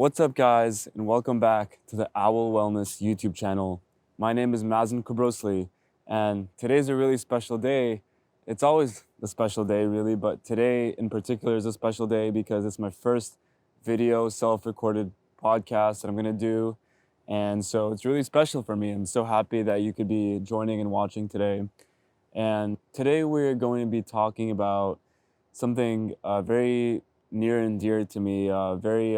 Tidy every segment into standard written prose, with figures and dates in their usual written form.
What's up, guys, and welcome back to the Owl Wellness YouTube channel. My name is Mazen Kubrosli, and today's a really special day. It's always a special day, really, but today in particular is a special day because it's my first video self-recorded podcast that I'm gonna do, and so it's really special for me. I'm so happy that you could be joining and watching today. And today we're going to be talking about something very near and dear to me, a very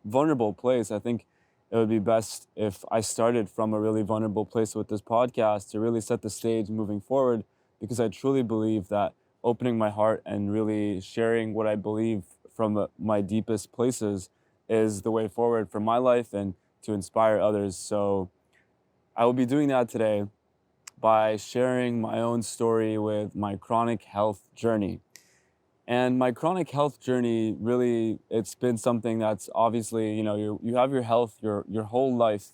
vulnerable place. I think it would be best if I started from a really vulnerable place with this podcast to really set the stage moving forward, because I truly believe that opening my heart and really sharing what I believe from my deepest places is the way forward for my life and to inspire others. So I will be doing that today by sharing my own story with my chronic health journey. And my chronic health journey, really, it's been something that's obviously, you have your health your whole life,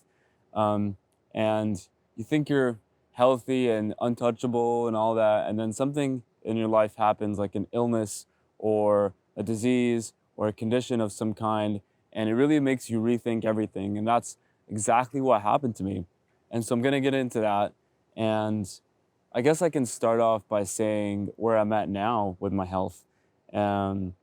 um, and you think you're healthy and untouchable and all that, and then something in your life happens, like an illness or a disease or a condition of some kind, and it really makes you rethink everything. And that's exactly what happened to me. And so I'm gonna get into that, and I guess I can start off by saying where I'm at now with my health. Um,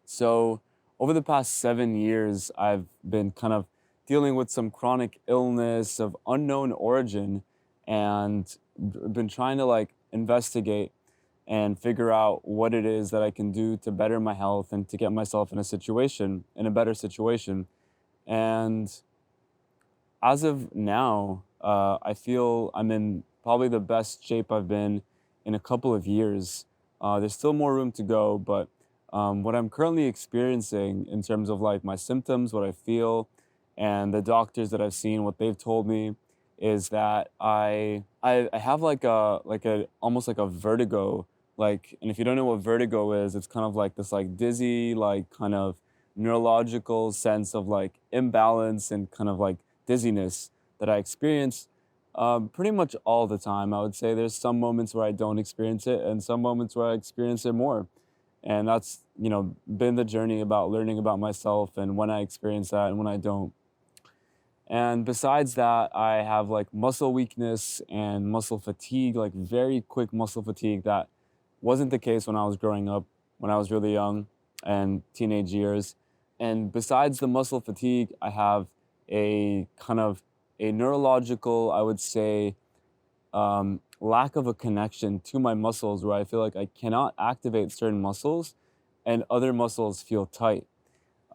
so over the past 7 years, I've been kind of dealing with some chronic illness of unknown origin, and been trying to like investigate and figure out what it is that I can do to better my health and to get myself in a better situation. And as of now, I feel I'm in probably the best shape I've been in a couple of years. There's still more room to go, but what I'm currently experiencing in terms of like my symptoms, what I feel, and the doctors that I've seen, what they've told me, is that I have like a almost like a vertigo. Like, and if you don't know what vertigo is, it's kind of like this like dizzy, like kind of neurological sense of like imbalance and kind of like dizziness that I experience pretty much all the time. I would say there's some moments where I don't experience it and some moments where I experience it more. And that's, been the journey about learning about myself and when I experience that and when I don't. And besides that, I have like muscle weakness and muscle fatigue, like very quick muscle fatigue that wasn't the case when I was growing up, when I was really young and teenage years. And besides the muscle fatigue, I have a kind of a neurological, I would say, lack of a connection to my muscles, where I feel like I cannot activate certain muscles and other muscles feel tight.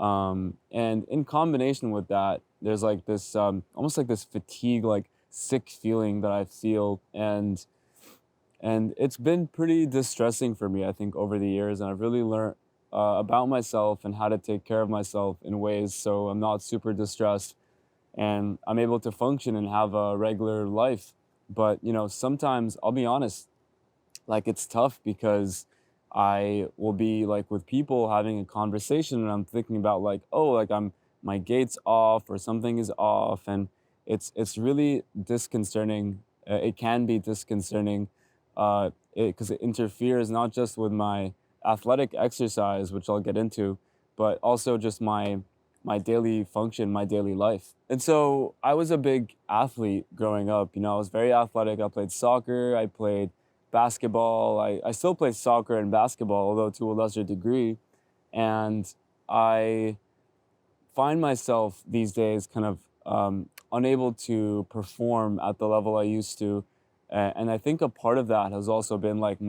And in combination with that, there's like this almost like this fatigue, like sick feeling that I feel, and it's been pretty distressing for me, I think, over the years. And I've really learned about myself and how to take care of myself in ways so I'm not super distressed and I'm able to function and have a regular life. But sometimes I'll be honest, like it's tough because I will be like with people having a conversation and I'm thinking about like, oh, like my gate's off or something is off, and it's really disconcerting. It can be disconcerting because it interferes not just with my athletic exercise, which I'll get into, but also just my daily function, my daily life. And so I was a big athlete growing up. I was very athletic. I played soccer, I played basketball. I still play soccer and basketball, although to a lesser degree. And I find myself these days kind of unable to perform at the level I used to. And I think a part of that has also been like um,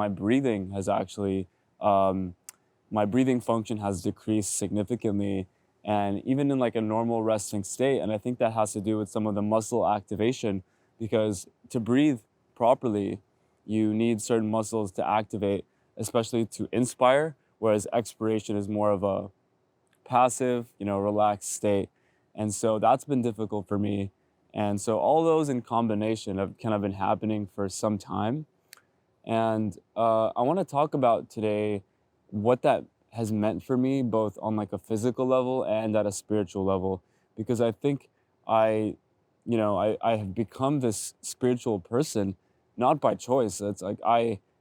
my breathing function has decreased significantly, and even in like a normal resting state. And I think that has to do with some of the muscle activation, because to breathe properly, you need certain muscles to activate, especially to inspire, whereas expiration is more of a passive, relaxed state. And so that's been difficult for me. And so all those in combination have kind of been happening for some time. And I want to talk about today what that has meant for me, both on like a physical level and at a spiritual level, because I think I, I have become this spiritual person, not by choice. It's like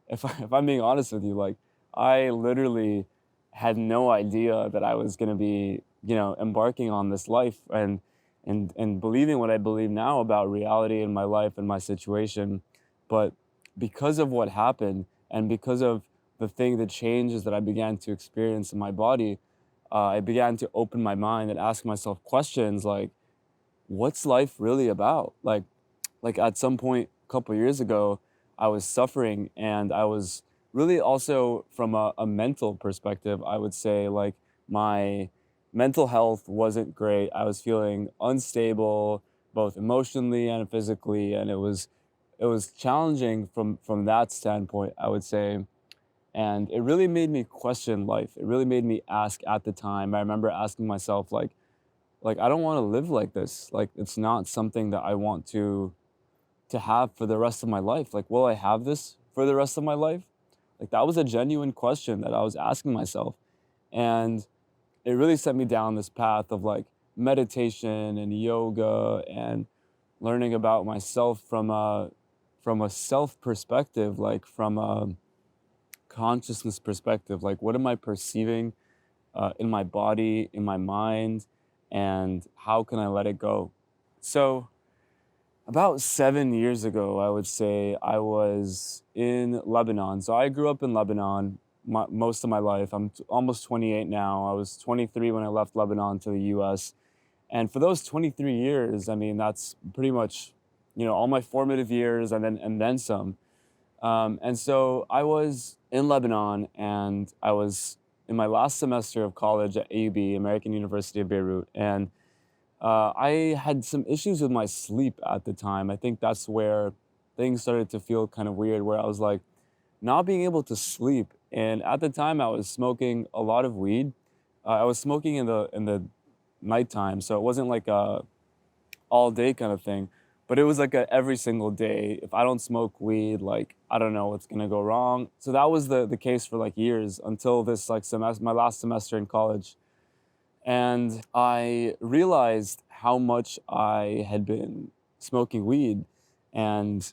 if I'm being honest with you, like I literally had no idea that I was going to be embarking on this life and believing what I believe now about reality in my life and my situation. But because of what happened and because of the changes that I began to experience in my body, I began to open my mind and ask myself questions like, what's life really about? Like at some point a couple years ago, I was suffering, and I was really also from a mental perspective, I would say, like, my mental health wasn't great. I was feeling unstable both emotionally and physically, and it was challenging from that standpoint, I would say. And it really made me question life. It really made me ask at the time. I remember asking myself, like I don't want to live like this. Like, it's not something that I want to have for the rest of my life. Like, will I have this for the rest of my life? Like, that was a genuine question that I was asking myself. And it really set me down this path of like meditation and yoga and learning about myself from a self perspective, like from a consciousness perspective. Like, what am I perceiving in my body, in my mind, and how can I let it go? So, about 7 years ago, I would say, I was in Lebanon. So I grew up in Lebanon most of my life. I'm almost 28 now. I was 23 when I left Lebanon to the US. And for those 23 years, I mean, that's pretty much, all my formative years and then some. And so I was in Lebanon, and I was in my last semester of college at AUB, American University of Beirut. And I had some issues with my sleep at the time. I think that's where things started to feel kind of weird, where I was like not being able to sleep. And at the time, I was smoking a lot of weed. I was smoking in the nighttime, so it wasn't like a all day kind of thing, but it was like a every single day. If I don't smoke weed, like, I don't know what's gonna go wrong. So that was the case for like years until this like semester, my last semester in college. And I realized how much I had been smoking weed. And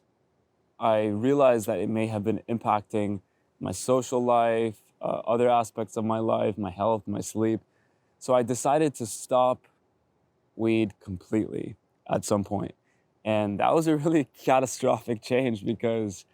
I realized that it may have been impacting my social life, other aspects of my life, my health, my sleep. So I decided to stop weed completely at some point. And that was a really catastrophic change because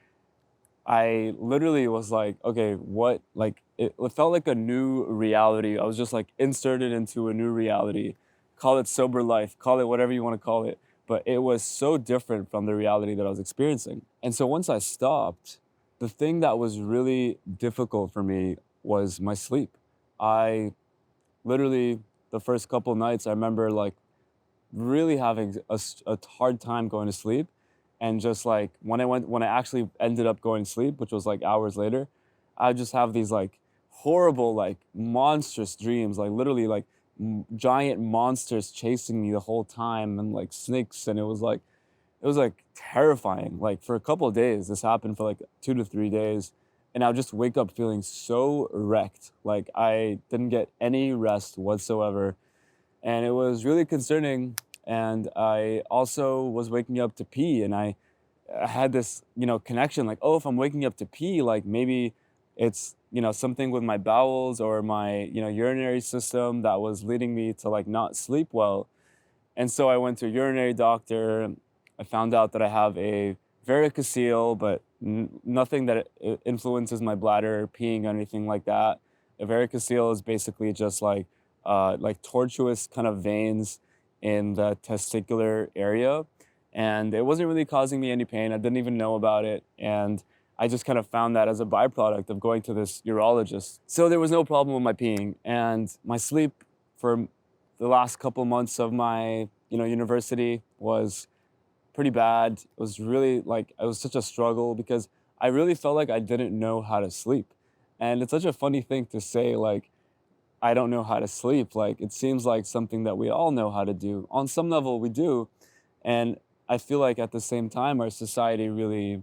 I literally was like, okay, what? Like, it felt like a new reality. I was just like inserted into a new reality. Call it sober life, call it whatever you want to call it. But it was so different from the reality that I was experiencing. And so once I stopped, the thing that was really difficult for me was my sleep. I literally, the first couple nights, I remember like really having a hard time going to sleep. And just like when I actually ended up going to sleep, which was like hours later, I would just have these like horrible, like monstrous dreams, like literally like giant monsters chasing me the whole time, and like snakes. And it was like terrifying. Like for a couple of days, this happened for like 2 to 3 days. And I would just wake up feeling so wrecked. Like I didn't get any rest whatsoever, and it was really concerning. And I also was waking up to pee, and I had this, connection, like, oh, if I'm waking up to pee, like maybe it's, something with my bowels or my, urinary system that was leading me to like not sleep well. And so I went to a urinary doctor. I found out that I have a varicocele, but nothing that influences my bladder, peeing, or anything like that. A varicocele is basically just like tortuous kind of veins in the testicular area. And it wasn't really causing me any pain. I didn't even know about it. And I just kind of found that as a byproduct of going to this urologist. So there was no problem with my peeing. And my sleep for the last couple months of my, university was pretty bad. It was really like, it was such a struggle because I really felt like I didn't know how to sleep. And it's such a funny thing to say, like, I don't know how to sleep. Like, it seems like something that we all know how to do. On some level, we do. And I feel like at the same time, our society really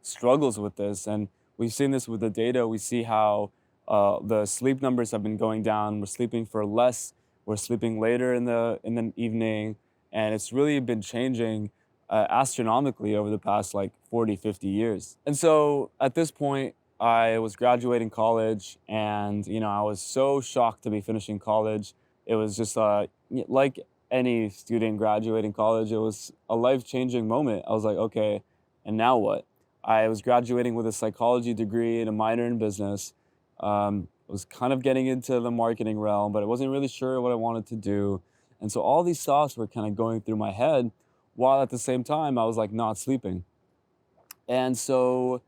struggles with this. And we've seen this with the data. We see how the sleep numbers have been going down. We're sleeping for less. We're sleeping later in the evening. And it's really been changing astronomically over the past like 40, 50 years. And so at this point, I was graduating college, and I was so shocked to be finishing college. It was just like any student graduating college, it was a life-changing moment. I was like, okay, and now what? I was graduating with a psychology degree and a minor in business. Was kind of getting into the marketing realm, but I wasn't really sure what I wanted to do. And so all these thoughts were kind of going through my head while at the same time I was like not sleeping. And so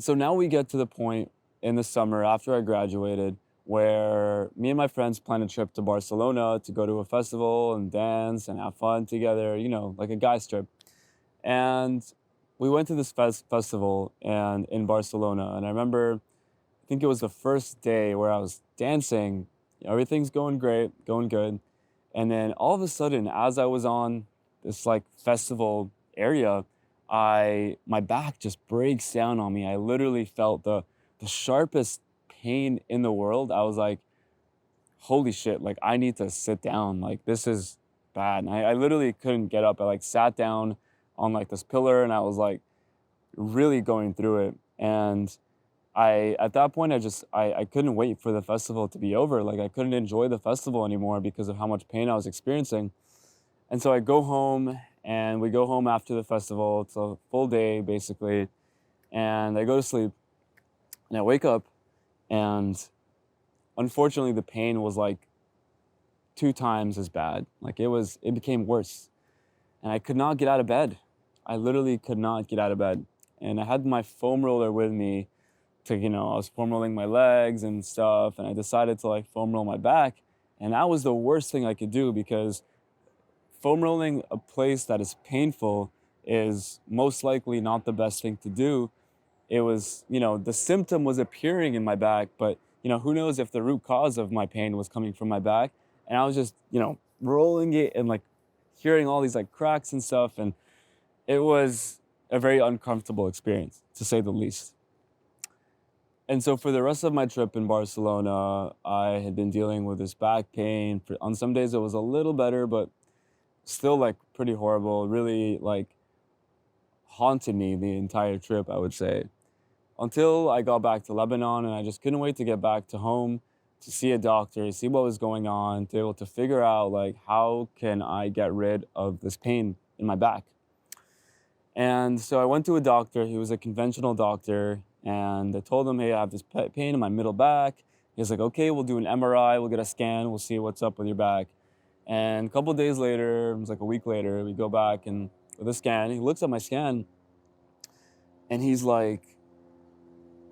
now we get to the point in the summer after I graduated where me and my friends plan a trip to Barcelona to go to a festival and dance and have fun together, like a guy's trip. And we went to this festival and in Barcelona. And I remember, I think it was the first day where I was dancing. Everything's going great, going good. And then all of a sudden, as I was on this like festival area, my back just breaks down on me. I literally felt the sharpest pain in the world. I was like, holy shit, like I need to sit down. Like this is bad. And I literally couldn't get up. I like sat down on like this pillar and I was like really going through it. And at that point I couldn't wait for the festival to be over. Like I couldn't enjoy the festival anymore because of how much pain I was experiencing. And so I go home and we go home after the festival. It's a full day basically. And I go to sleep and I wake up and unfortunately the pain was like 2 times as bad. Like it became worse. And I could not get out of bed. I literally could not get out of bed. And I had my foam roller with me to, I was foam rolling my legs and stuff. And I decided to like foam roll my back. And that was the worst thing I could do because foam rolling a place that is painful is most likely not the best thing to do. It was, the symptom was appearing in my back, but, who knows if the root cause of my pain was coming from my back. And I was just, rolling it and like hearing all these like cracks and stuff. And it was a very uncomfortable experience, to say the least. And so for the rest of my trip in Barcelona, I had been dealing with this back pain. On some days it was a little better, but still like pretty horrible. Really like haunted me the entire trip, I would say. Until I got back to Lebanon and I just couldn't wait to get back to home to see a doctor, see what was going on, to be able to figure out like how can I get rid of this pain in my back. And so I went to a doctor. He was a conventional doctor, and I told him, hey, I have this pain in my middle back. He's like, okay, we'll do an MRI, we'll get a scan, we'll see what's up with your back. And a couple of days later, it was like a week later, we go back and with a scan, he looks at my scan and he's like,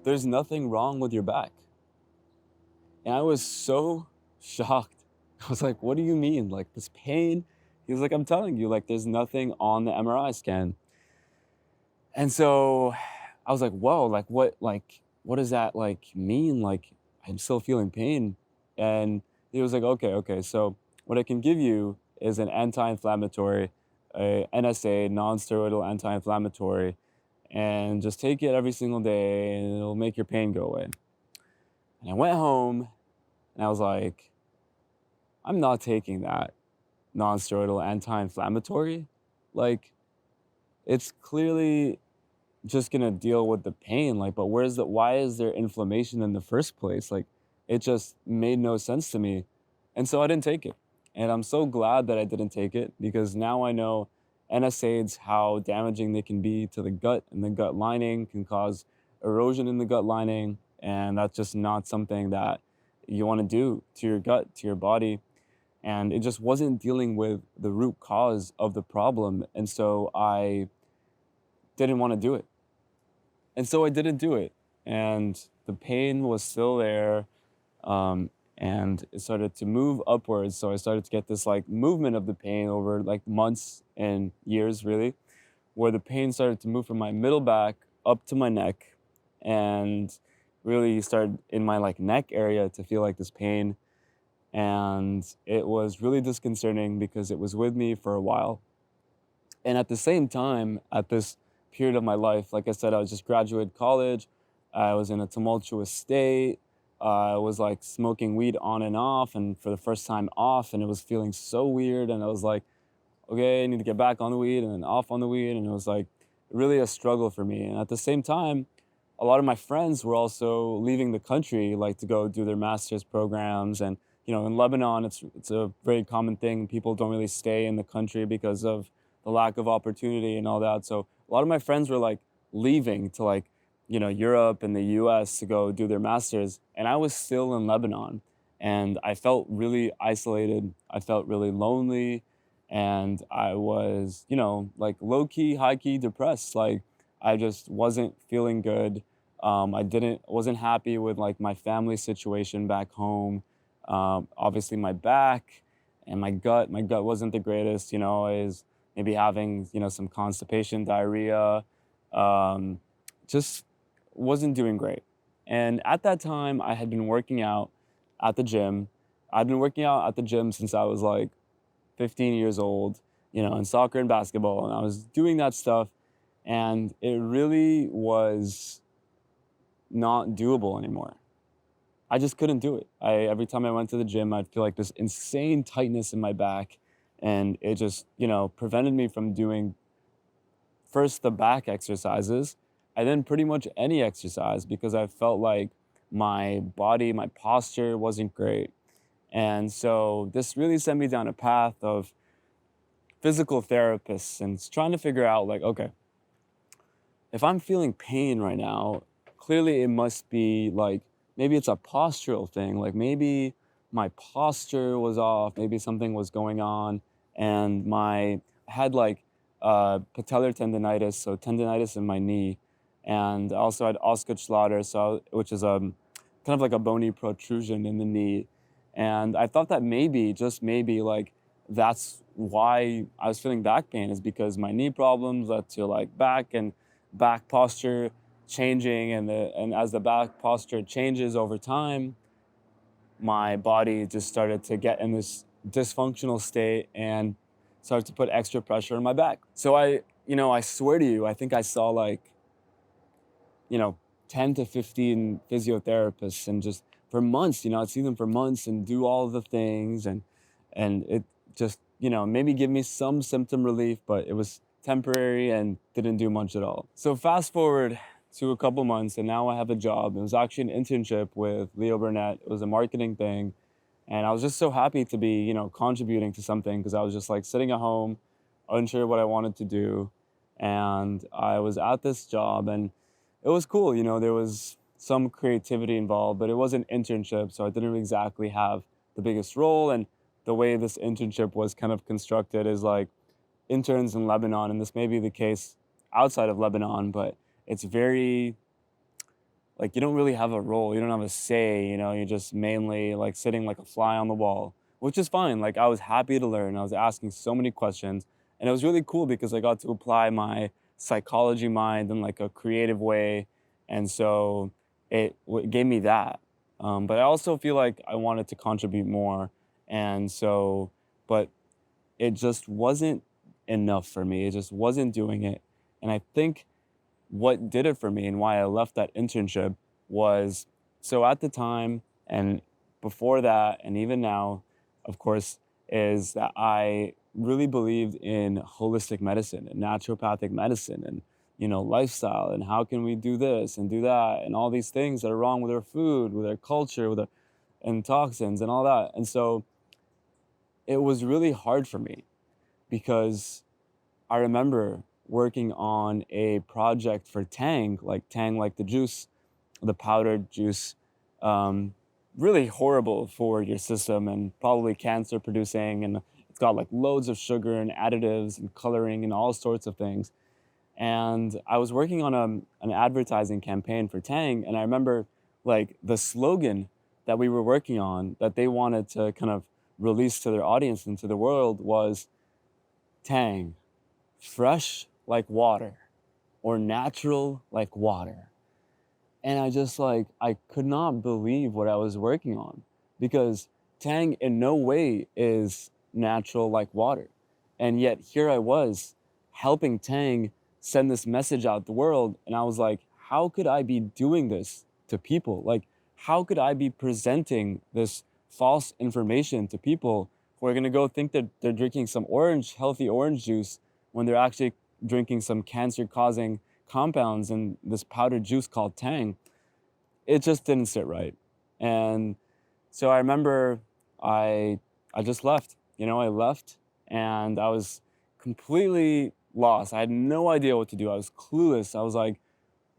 there's nothing wrong with your back. And I was so shocked. I was like, what do you mean? Like this pain? He was like, I'm telling you, like there's nothing on the MRI scan. And so I was like, whoa, what does that like mean? Like I'm still feeling pain. And he was like, okay. So what I can give you is an anti-inflammatory, a NSA, non-steroidal anti-inflammatory, and just take it every single day and it'll make your pain go away. And I went home and I was like, I'm not taking that non-steroidal anti-inflammatory. Like it's clearly just gonna deal with the pain. Like, but why is there inflammation in the first place? Like it just made no sense to me. And so I didn't take it. And I'm so glad that I didn't take it because now I know NSAIDs, how damaging they can be to the gut, and the gut lining can cause erosion in the gut lining. And that's just not something that you want to do to your gut, to your body. And it just wasn't dealing with the root cause of the problem. And so I didn't want to do it. And so I didn't do it. And the pain was still there. And it started to move upwards. So I started to get this like movement of the pain over like months and years, really, where the pain started to move from my middle back up to my neck, and really started in my like neck area to feel like this pain. And it was really disconcerting because it was with me for a while. And at the same time, at this period of my life, like I said, I was just graduated college. I was in a tumultuous state. I was like smoking weed on and off, and for the first time off, and it was feeling so weird. And I was like, okay, I need to get back on the weed and then off on the weed. And it was like really a struggle for me. And at the same time, a lot of my friends were also leaving the country, like to go do their master's programs. And, in Lebanon, it's a very common thing. People don't really stay in the country because of the lack of opportunity and all that. So a lot of my friends were like leaving to like, Europe and the US to go do their masters. And I was still in Lebanon, and I felt really isolated. I felt really lonely, and I was, like low key, high key depressed. Like I just wasn't feeling good. Wasn't happy with like my family situation back home. Obviously my back and my gut wasn't the greatest. I was maybe having, some constipation, diarrhea. Um, just wasn't doing great. And at that time, I had been working out at the gym. I'd been working out at the gym since I was like 15 years old, in soccer and basketball. And I was doing that stuff, and it really was not doable anymore. I just couldn't do it. Every time I went to the gym, I'd feel like this insane tightness in my back, and it just, prevented me from doing first the back exercises, and then pretty much any exercise, because I felt like my body, my posture wasn't great. And so this really sent me down a path of physical therapists and trying to figure out like, okay, if I'm feeling pain right now, clearly it must be like maybe it's a postural thing. Like maybe my posture was off, maybe something was going on, and I had like patellar tendonitis, so tendonitis in my knee, and I also had Osgood-Schlatter, which is kind of like a bony protrusion in the knee, and I thought that maybe, just maybe, like that's why I was feeling back pain, is because my knee problems led to like back posture changing, and as the back posture changes over time, my body just started to get in this dysfunctional state and started to put extra pressure on my back. So I swear to you, I think I saw like, you know, 10 to 15 physiotherapists, and just for months, I'd see them for months and do all the things, and it just, maybe give me some symptom relief, but it was temporary and didn't do much at all. So fast forward to a couple months, and now I have a job. It was actually an internship with Leo Burnett. It was a marketing thing. And I was just so happy to be, contributing to something, because I was just like sitting at home, unsure what I wanted to do. And I was at this job, and it was cool. There was some creativity involved, but it was an internship, so I didn't exactly have the biggest role. And the way this internship was kind of constructed is like interns in Lebanon, and this may be the case outside of Lebanon, but it's very, like, you don't really have a role, you don't have a say, you're just mainly like sitting like a fly on the wall, which is fine. Like I was happy to learn. I was asking so many questions, and it was really cool because I got to apply my psychology mind in like a creative way. And so it gave me that. But I also feel like I wanted to contribute more. And so, but it just wasn't enough for me. It just wasn't doing it. And I think what did it for me and why I left that internship was, so at the time and before that, and even now, of course, is that I really believed in holistic medicine and naturopathic medicine, and lifestyle, and how can we do this and do that, and all these things that are wrong with our food, with our culture, and toxins and all that. And so it was really hard for me, because I remember working on a project for Tang, like the juice, the powdered juice, really horrible for your system and probably cancer producing. And it's got like loads of sugar and additives and coloring and all sorts of things. And I was working on an advertising campaign for Tang. And I remember like the slogan that we were working on, that they wanted to kind of release to their audience and to the world, was Tang, fresh like water, or natural like water. And I just like, I could not believe what I was working on, because Tang in no way is natural like water. And yet here I was helping Tang send this message out the world. And I was like, how could I be doing this to people? Like, how could I be presenting this false information to people who are gonna go think that they're drinking some healthy orange juice, when they're actually drinking some cancer-causing compounds in this powdered juice called Tang? It just didn't sit right. And so I remember I I just left. I left and I was completely lost. I had no idea what to do. I was clueless. I was like,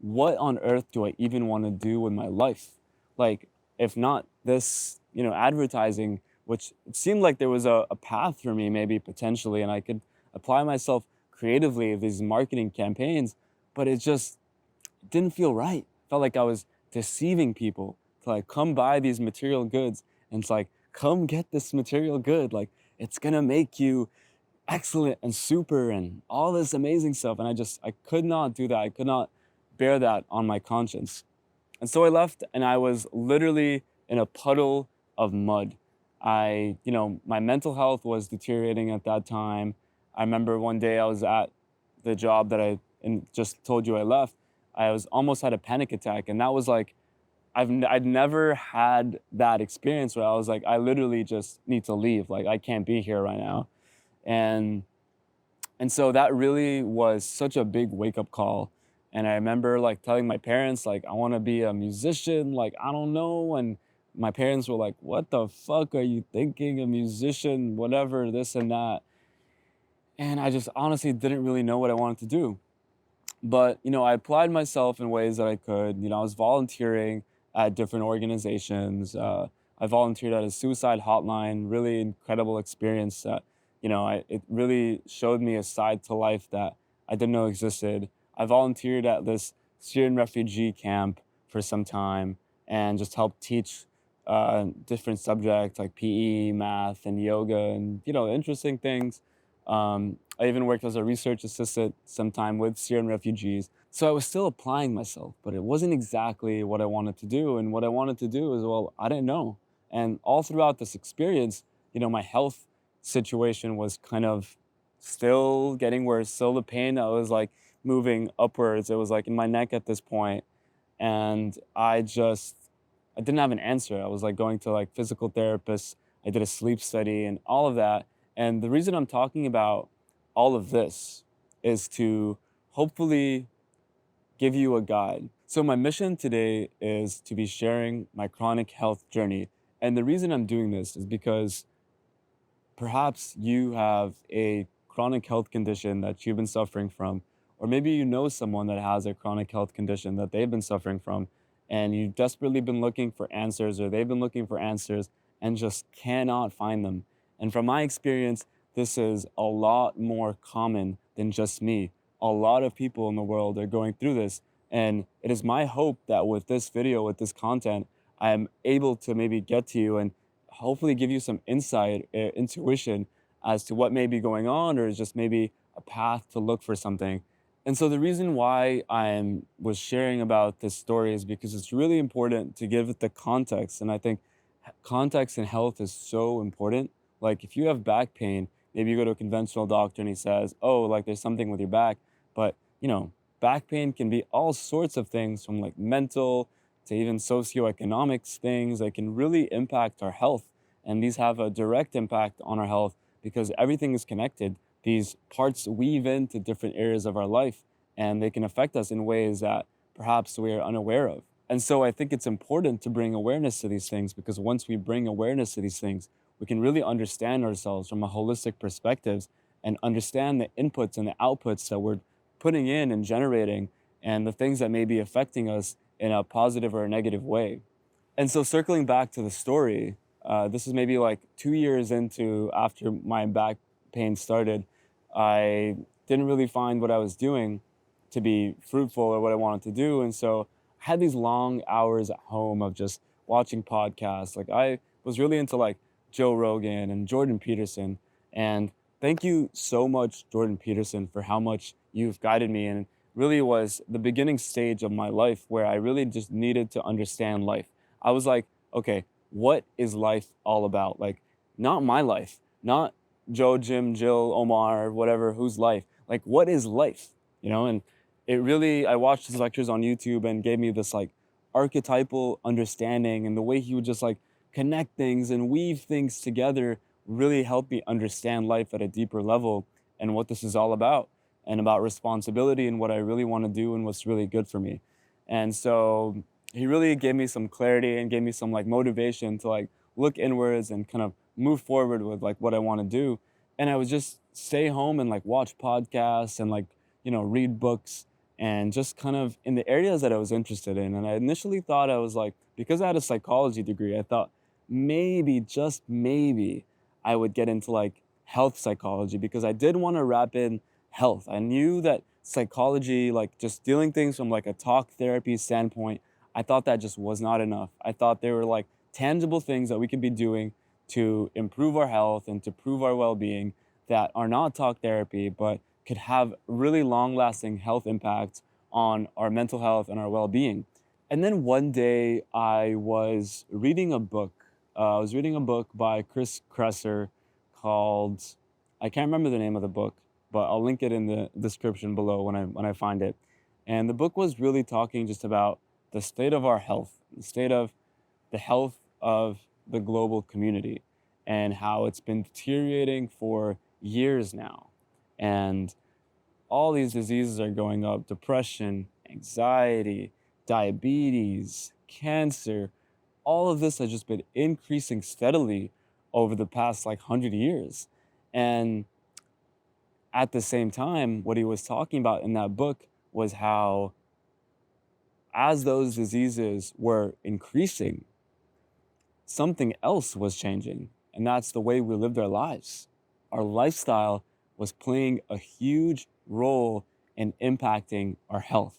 what on earth do I even want to do with my life? Like, if not this, advertising, which it seemed like there was a path for me, maybe potentially, and I could apply myself creatively of these marketing campaigns, but it just didn't feel right. Felt like I was deceiving people to like come buy these material goods. And it's like, come get this material good. Like, it's gonna make you excellent and super and all this amazing stuff. And I could not do that. I could not bear that on my conscience. And so I left and I was literally in a puddle of mud. My mental health was deteriorating at that time. I remember one day I was at the job that just told you I left. I was almost had a panic attack. And that was like, I'd never had that experience where I was like, I literally just need to leave. Like, I can't be here right now. And and so that really was such a big wake up call. And I remember like telling my parents, like, I want to be a musician, like, I don't know. And my parents were like, what the fuck are you thinking? A musician, whatever, this and that. And I just honestly didn't really know what I wanted to do. But, I applied myself in ways that I could. I was volunteering at different organizations. I volunteered at a suicide hotline, really incredible experience that, it really showed me a side to life that I didn't know existed. I volunteered at this Syrian refugee camp for some time and just helped teach different subjects like PE, math, and yoga, and, interesting things. I even worked as a research assistant sometime with Syrian refugees. So I was still applying myself, but it wasn't exactly what I wanted to do. And what I wanted to do is, well, I didn't know. And all throughout this experience, my health situation was kind of still getting worse. Still the pain that was like moving upwards. It was like in my neck at this point. And I didn't have an answer. I was like going to like physical therapists. I did a sleep study and all of that. And the reason I'm talking about all of this is to hopefully give you a guide. So, my mission today is to be sharing my chronic health journey. And the reason I'm doing this is because perhaps you have a chronic health condition that you've been suffering from, or maybe you know someone that has a chronic health condition that they've been suffering from, and you've desperately been looking for answers, or they've been looking for answers and just cannot find them. And from my experience, this is a lot more common than just me. A lot of people in the world are going through this. And it is my hope that with this video, with this content, I am able to maybe get to you and hopefully give you some insight, intuition as to what may be going on, or just maybe a path to look for something. And so the reason why was sharing about this story is because it's really important to give it the context. And I think context in health is so important. Like if you have back pain, maybe you go to a conventional doctor and he says, oh, like there's something with your back. But, back pain can be all sorts of things from like mental to even socioeconomic things that can really impact our health. And these have a direct impact on our health because everything is connected. These parts weave into different areas of our life and they can affect us in ways that perhaps we are unaware of. And so I think it's important to bring awareness to these things because once we bring awareness to these things, we can really understand ourselves from a holistic perspective and understand the inputs and the outputs that we're putting in and generating and the things that may be affecting us in a positive or a negative way. And so circling back to the story, this is maybe like 2 years into after my back pain started. I didn't really find what I was doing to be fruitful or what I wanted to do. And so I had these long hours at home of just watching podcasts. Like I was really into like Joe Rogan and Jordan Peterson. And thank you so much, Jordan Peterson, for how much you've guided me. And really was the beginning stage of my life where I really just needed to understand life. I was like, okay, what is life all about? Like, not my life, not Joe, Jim, Jill, Omar, whatever, whose life. Like, what is life? And it really, I watched his lectures on YouTube and gave me this like archetypal understanding, and the way he would just like connect things and weave things together really helped me understand life at a deeper level and what this is all about and about responsibility and what I really want to do and what's really good for me. And so he really gave me some clarity and gave me some like motivation to like look inwards and kind of move forward with like what I want to do. And I would just stay home and like watch podcasts and like, read books and just kind of in the areas that I was interested in. And I initially thought I was like, because I had a psychology degree, I thought maybe, just maybe, I would get into like health psychology because I did want to wrap in health. I knew that psychology, like just dealing things from like a talk therapy standpoint, I thought that just was not enough. I thought there were like tangible things that we could be doing to improve our health and to improve our well-being that are not talk therapy, but could have really long-lasting health impacts on our mental health and our well-being. And then one day I was reading a book. I was reading a book by Chris Kresser called, I can't remember the name of the book, but I'll link it in the description below when I find it. And the book was really talking just about the state of our health, the state of the health of the global community, and how it's been deteriorating for years now. And all these diseases are going up: depression, anxiety, diabetes, cancer. All of this has just been increasing steadily over the past like 100 years. And at the same time, what he was talking about in that book was how, as those diseases were increasing, something else was changing, and that's the way we lived our lives. Our lifestyle was playing a huge role in impacting our health.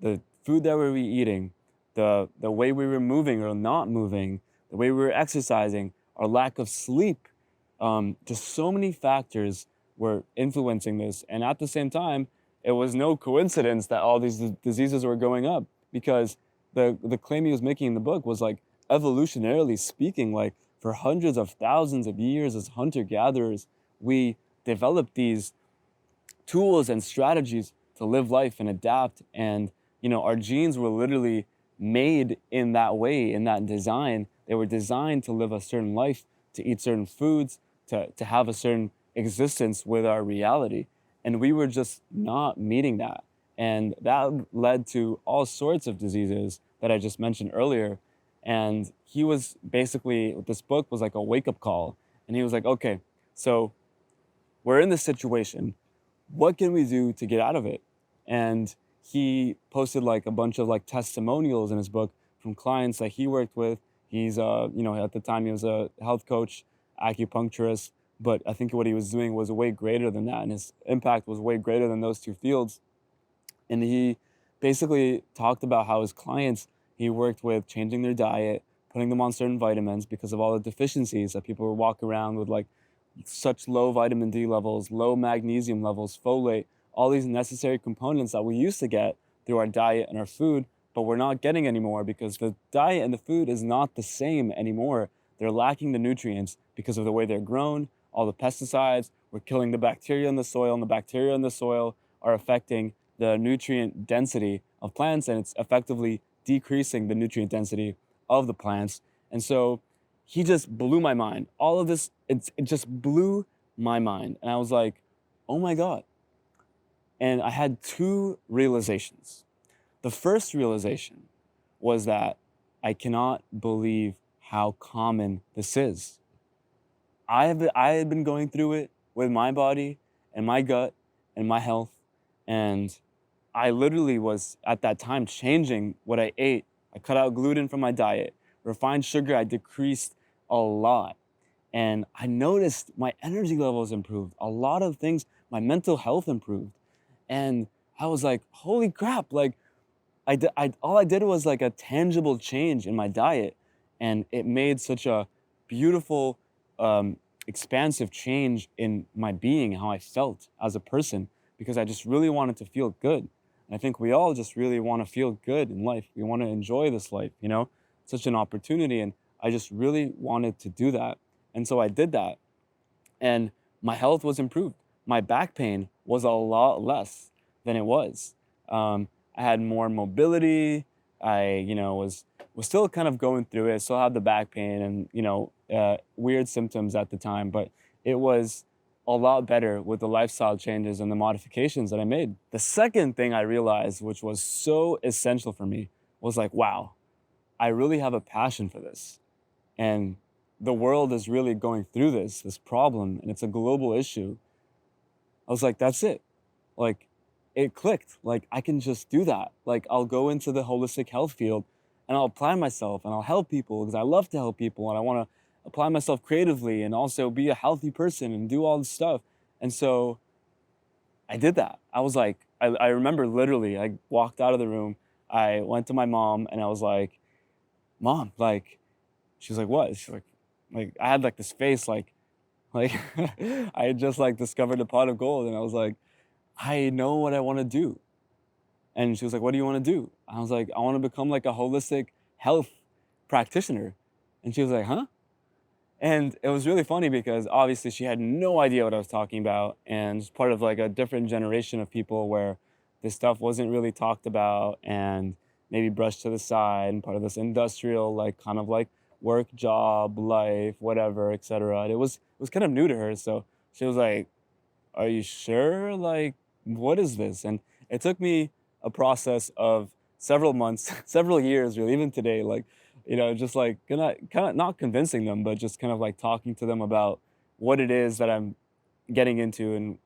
The food that we were eating, the way we were moving or not moving, the way we were exercising, our lack of sleep, just so many factors were influencing this. And at the same time, it was no coincidence that all these diseases were going up, because the claim he was making in the book was like, evolutionarily speaking, like for hundreds of thousands of years as hunter-gatherers, we developed these tools and strategies to live life and adapt. And, our genes were literally made in that way, in that design. They were designed to live a certain life, to eat certain foods, to have a certain existence with our reality. And we were just not meeting that. And that led to all sorts of diseases that I just mentioned earlier. And he was basically, this book was like a wake-up call. And he was like, okay, so we're in this situation. What can we do to get out of it? And he posted like a bunch of like testimonials in his book from clients that he worked with. He's, at the time he was a health coach, acupuncturist, but I think what he was doing was way greater than that. And his impact was way greater than those two fields. And he basically talked about how his clients he worked with changing their diet, putting them on certain vitamins because of all the deficiencies that people were walking around with, like such low vitamin D levels, low magnesium levels, folate, all these necessary components that we used to get through our diet and our food, but we're not getting anymore because the diet and the food is not the same anymore. They're lacking the nutrients because of the way they're grown, all the pesticides, we're killing the bacteria in the soil, and the bacteria in the soil are affecting the nutrient density of plants, and it's effectively decreasing the nutrient density of the plants. And so he just blew my mind. All of this, it just blew my mind. And I was like, oh my God. And I had two realizations. The first realization was that I cannot believe how common this is. I had been going through it with my body and my gut and my health. And I literally was at that time changing what I ate. I cut out gluten from my diet. Refined sugar, I decreased a lot. And I noticed my energy levels improved. A lot of things, my mental health improved. And I was like, holy crap, like all I did was like a tangible change in my diet. And it made such a beautiful, expansive change in my being, how I felt as a person, because I just really wanted to feel good. And I think we all just really want to feel good in life. We want to enjoy this life, It's such an opportunity. And I just really wanted to do that. And so I did that. And my health was improved. My back pain was a lot less than it was. I had more mobility. I, was still kind of going through it. Still had the back pain and, weird symptoms at the time. But it was a lot better with the lifestyle changes and the modifications that I made. The second thing I realized, which was so essential for me, was like, wow, I really have a passion for this. And the world is really going through this problem, and it's a global issue. I was like, that's it. Like, it clicked. Like, I can just do that. Like, I'll go into the holistic health field and I'll apply myself and I'll help people because I love to help people and I want to apply myself creatively and also be a healthy person and do all this stuff. And so I did that. I was like, I remember literally, I walked out of the room. I went to my mom and I was like, Mom, like, she's like, what? She's like, I had like this face, like I had just like discovered a pot of gold and I was like, I know what I want to do. And she was like, what do you want to do? I was like, I want to become like a holistic health practitioner. And she was like, huh? And it was really funny because obviously she had no idea what I was talking about. And it's part of like a different generation of people where this stuff wasn't really talked about and maybe brushed to the side and part of this industrial, like kind of like work, job, life, whatever, etc. And it was kind of new to her. So she was like, are you sure? Like, what is this? And it took me a process of several months, several years, really, even today, like, just like kind of not convincing them, but just kind of like talking to them about what it is that I'm getting into and,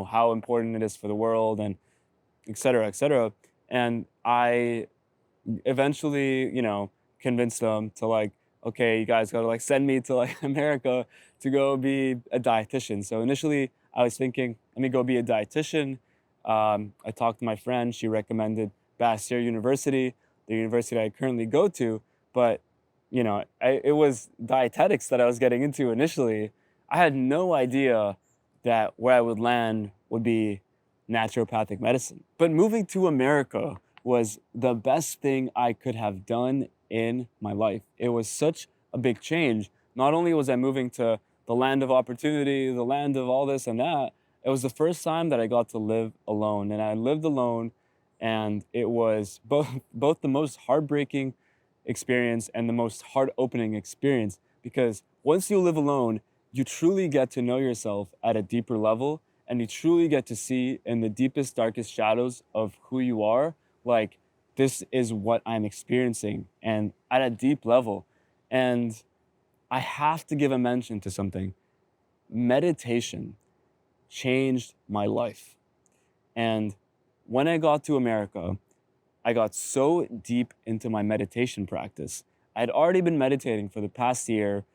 how important it is for the world and et cetera, et cetera. And I eventually, convinced them to like, okay, you guys gotta like send me to like America to go be a dietitian. So initially I was thinking, let me go be a dietitian. I talked to my friend, she recommended Bastyr University, the university I currently go to, but it was dietetics that I was getting into initially. I had no idea that where I would land would be naturopathic medicine. But moving to America was the best thing I could have done in my life. It was such a big change. Not only was I moving to the land of opportunity, the land of all this and that, it was the first time that I got to live alone. And I lived alone, and it was both the most heartbreaking experience and the most heart-opening experience, because once you live alone, you truly get to know yourself at a deeper level, and you truly get to see in the deepest, darkest shadows of who you are, like, this is what I'm experiencing, and at a deep level. And I have to give a mention to something. Meditation changed my life. And when I got to America, I got so deep into my meditation practice. I'd already been meditating for the past year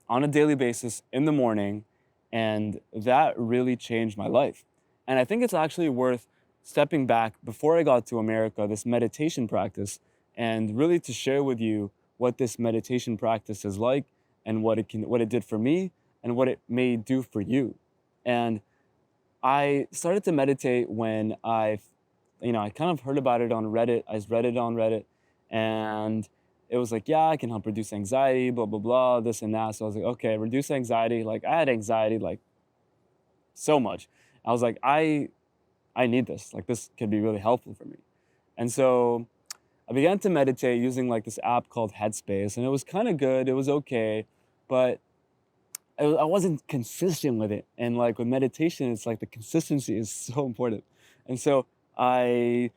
on a daily basis in the morning, and that really changed my life. And I think it's actually worth stepping back before I got to America, this meditation practice, and really to share with you what this meditation practice is like and what it did for me and what it may do for you. And I started to meditate when I kind of heard about it on Reddit. I read it on Reddit, and it was like, yeah, I can help reduce anxiety, blah, blah, blah, this and that. So I was like, okay, reduce anxiety. Like, I had anxiety, like, so much. I was like, I need this. Like, this could be really helpful for me. And so I began to meditate using like this app called Headspace, and it was kind of good. It was okay, but I wasn't consistent with it. And like with meditation, it's like the consistency is so important. And so I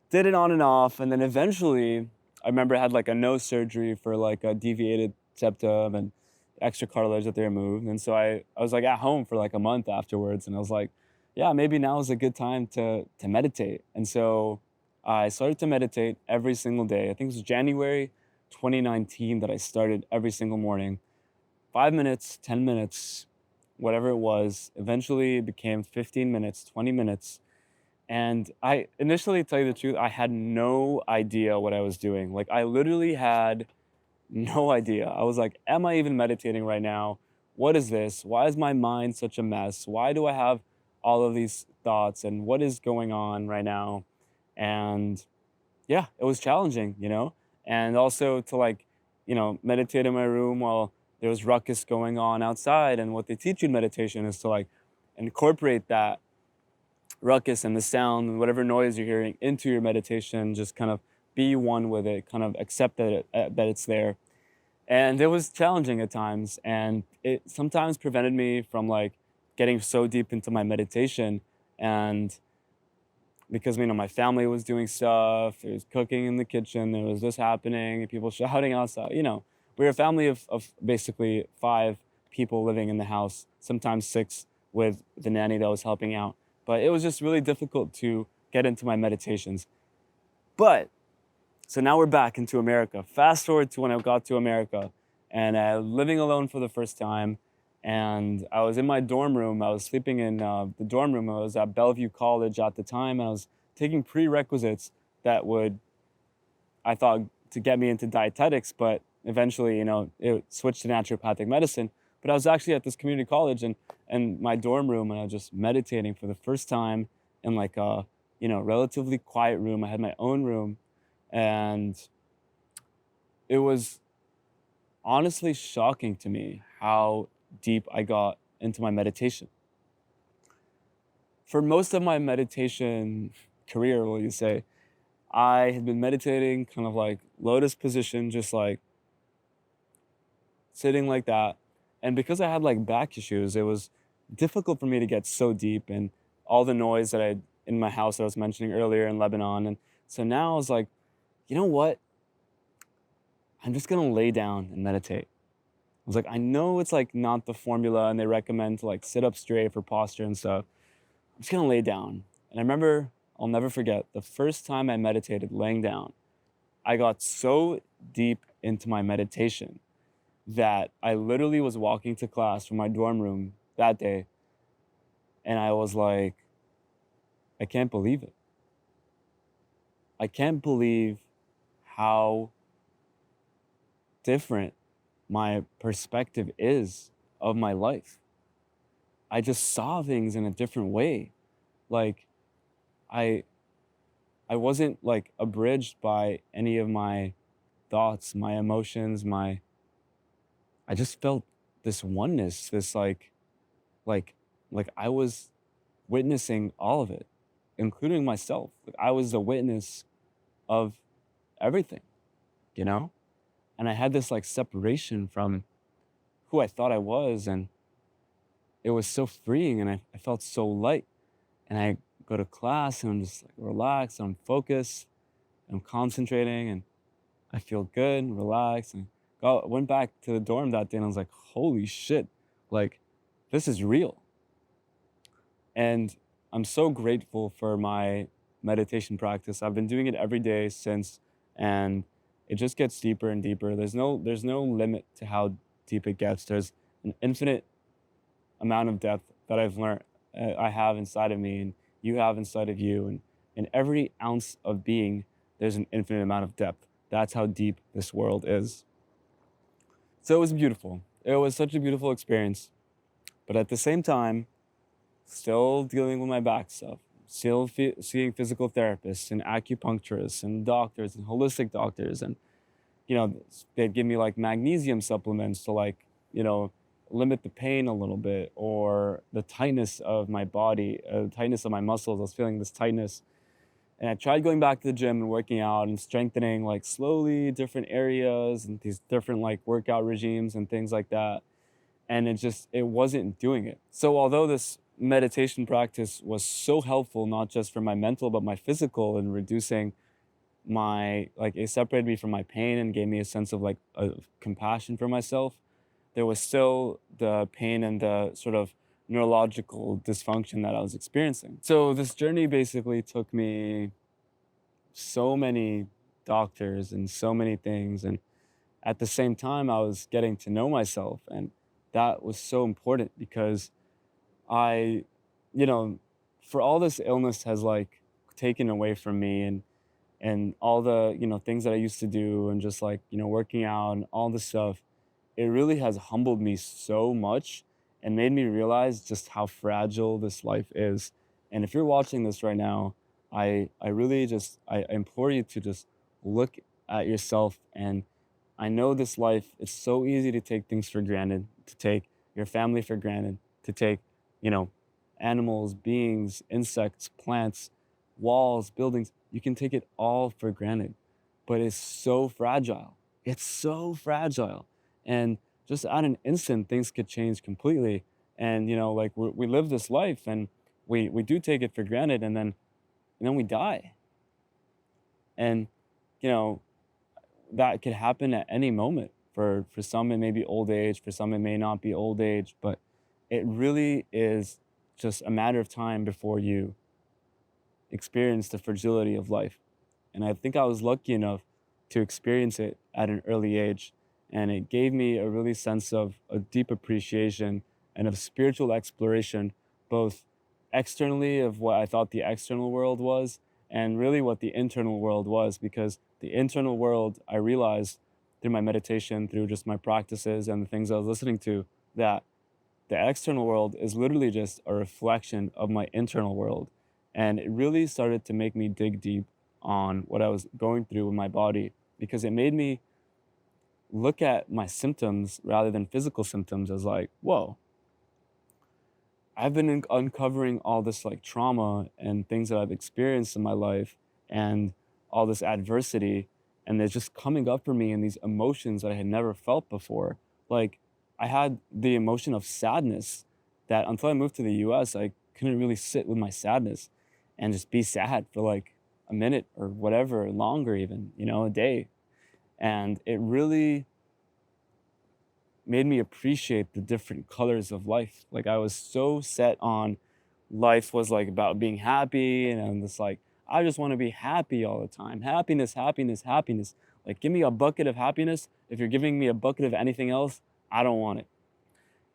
did it on and off. And then eventually, I remember I had like a nose surgery for like a deviated septum and extra cartilage that they removed. And so I was like at home for like a month afterwards. And I was like, yeah, maybe now is a good time to meditate. And so I started to meditate every single day. I think it was January 2019 that I started every single morning. 5 minutes, 10 minutes, whatever it was. Eventually it became 15 minutes, 20 minutes. And I initially, tell you the truth, I had no idea what I was doing. Like, I literally had no idea. I was like, am I even meditating right now? What is this? Why is my mind such a mess? Why do I have all of these thoughts? And what is going on right now? And yeah, it was challenging. And also to like, meditate in my room while there was ruckus going on outside. And what they teach you in meditation is to like incorporate that ruckus and the sound and whatever noise you're hearing into your meditation, just kind of be one with it, kind of accept that it's there. And it was challenging at times, and it sometimes prevented me from like getting so deep into my meditation. And because my family was doing stuff, there was cooking in the kitchen, there was this happening, people shouting outside, we were a family of basically 5 people living in the house, sometimes 6 with the nanny that was helping out. But it was just really difficult to get into my meditations. But so now we're back into America. Fast forward to when I got to America and living alone for the first time. And I was in my dorm room. I was sleeping in the dorm room. I was at Bellevue College at the time. And I was taking prerequisites that would, I thought, to get me into dietetics, but eventually, it switched to naturopathic medicine. But I was actually at this community college and my dorm room, and I was just meditating for the first time in like a, relatively quiet room. I had my own room, and it was honestly shocking to me how deep I got into my meditation. For most of my meditation career, will you say, I had been meditating kind of like lotus position, just like sitting like that. And because I had like back issues, it was difficult for me to get so deep and all the noise that I in my house that I was mentioning earlier in Lebanon. And so now I was like, you know what? I'm just gonna lay down and meditate. I was like, I know it's like not the formula and they recommend to like sit up straight for posture and stuff. I'm just gonna lay down. And I remember, I'll never forget, the first time I meditated laying down, I got so deep into my meditation that I literally was walking to class from my dorm room that day, and I was like, I can't believe it. I can't believe how different my perspective is of my life. I just saw things in a different way. Like I I wasn't like abridged by any of my thoughts, my emotions, I just felt this oneness, this like like I was witnessing all of it, including myself. Like I was the witness of everything, you know? And I had this like separation from who I thought I was, and it was so freeing, and I felt so light. And I go to class and I'm just like relaxed, I'm focused, I'm concentrating, and I feel good, relaxed. And went back to the dorm that day and I was like, holy shit, like this is real. And I'm so grateful for my meditation practice. I've been doing it every day since, and it just gets deeper and deeper. There's no limit to how deep it gets. There's an infinite amount of depth that I've learned, I have inside of me, and you have inside of you, and in every ounce of being, there's an infinite amount of depth. That's how deep this world is. So it was beautiful. It was such a beautiful experience, but at the same time, still dealing with my back stuff, still seeing physical therapists and acupuncturists and doctors and holistic doctors. And, they'd give me like magnesium supplements to like, limit the pain a little bit, or the tightness of my body, the tightness of my muscles. I was feeling this tightness. And I tried going back to the gym and working out and strengthening like slowly different areas and these different like workout regimes and things like that. And it wasn't doing it. So although this meditation practice was so helpful, not just for my mental, but my physical, and reducing it separated me from my pain and gave me a sense of like a compassion for myself, there was still the pain and the sort of neurological dysfunction that I was experiencing. So this journey basically took me so many doctors and so many things. And at the same time, I was getting to know myself. And that was so important because I, for all this illness has like taken away from me, and all the, things that I used to do, and just like, working out and all this stuff, it really has humbled me so much and made me realize just how fragile this life is. And if you're watching this right now, I really just, I implore you to just look at yourself. And I know this life, it's so easy to take things for granted, to take your family for granted, to take, animals, beings, insects, plants, walls, buildings. You can take it all for granted, but it's so fragile. It's so fragile. And just at an instant, things could change completely. And, like we live this life and we do take it for granted, and then we die. And, that could happen at any moment. For some, it may be old age. For some, it may not be old age. But it really is just a matter of time before you experience the fragility of life. And I think I was lucky enough to experience it at an early age. And it gave me a really sense of a deep appreciation and of spiritual exploration, both externally of what I thought the external world was, and really what the internal world was. Because the internal world, I realized through my meditation, through just my practices and the things I was listening to, that the external world is literally just a reflection of my internal world. And it really started to make me dig deep on what I was going through with my body, because it made me look at my symptoms rather than physical symptoms as like, whoa, I've been uncovering all this like trauma and things that I've experienced in my life and all this adversity. And they're just coming up for me in these emotions that I had never felt before. Like, I had the emotion of sadness that until I moved to the US, I couldn't really sit with my sadness and just be sad for like a minute or whatever, longer even, a day. And it really made me appreciate the different colors of life. Like, I was so set on life was like about being happy, and I'm just like, I just want to be happy all the time. Happiness, happiness, happiness. Like, give me a bucket of happiness. If you're giving me a bucket of anything else, I don't want it.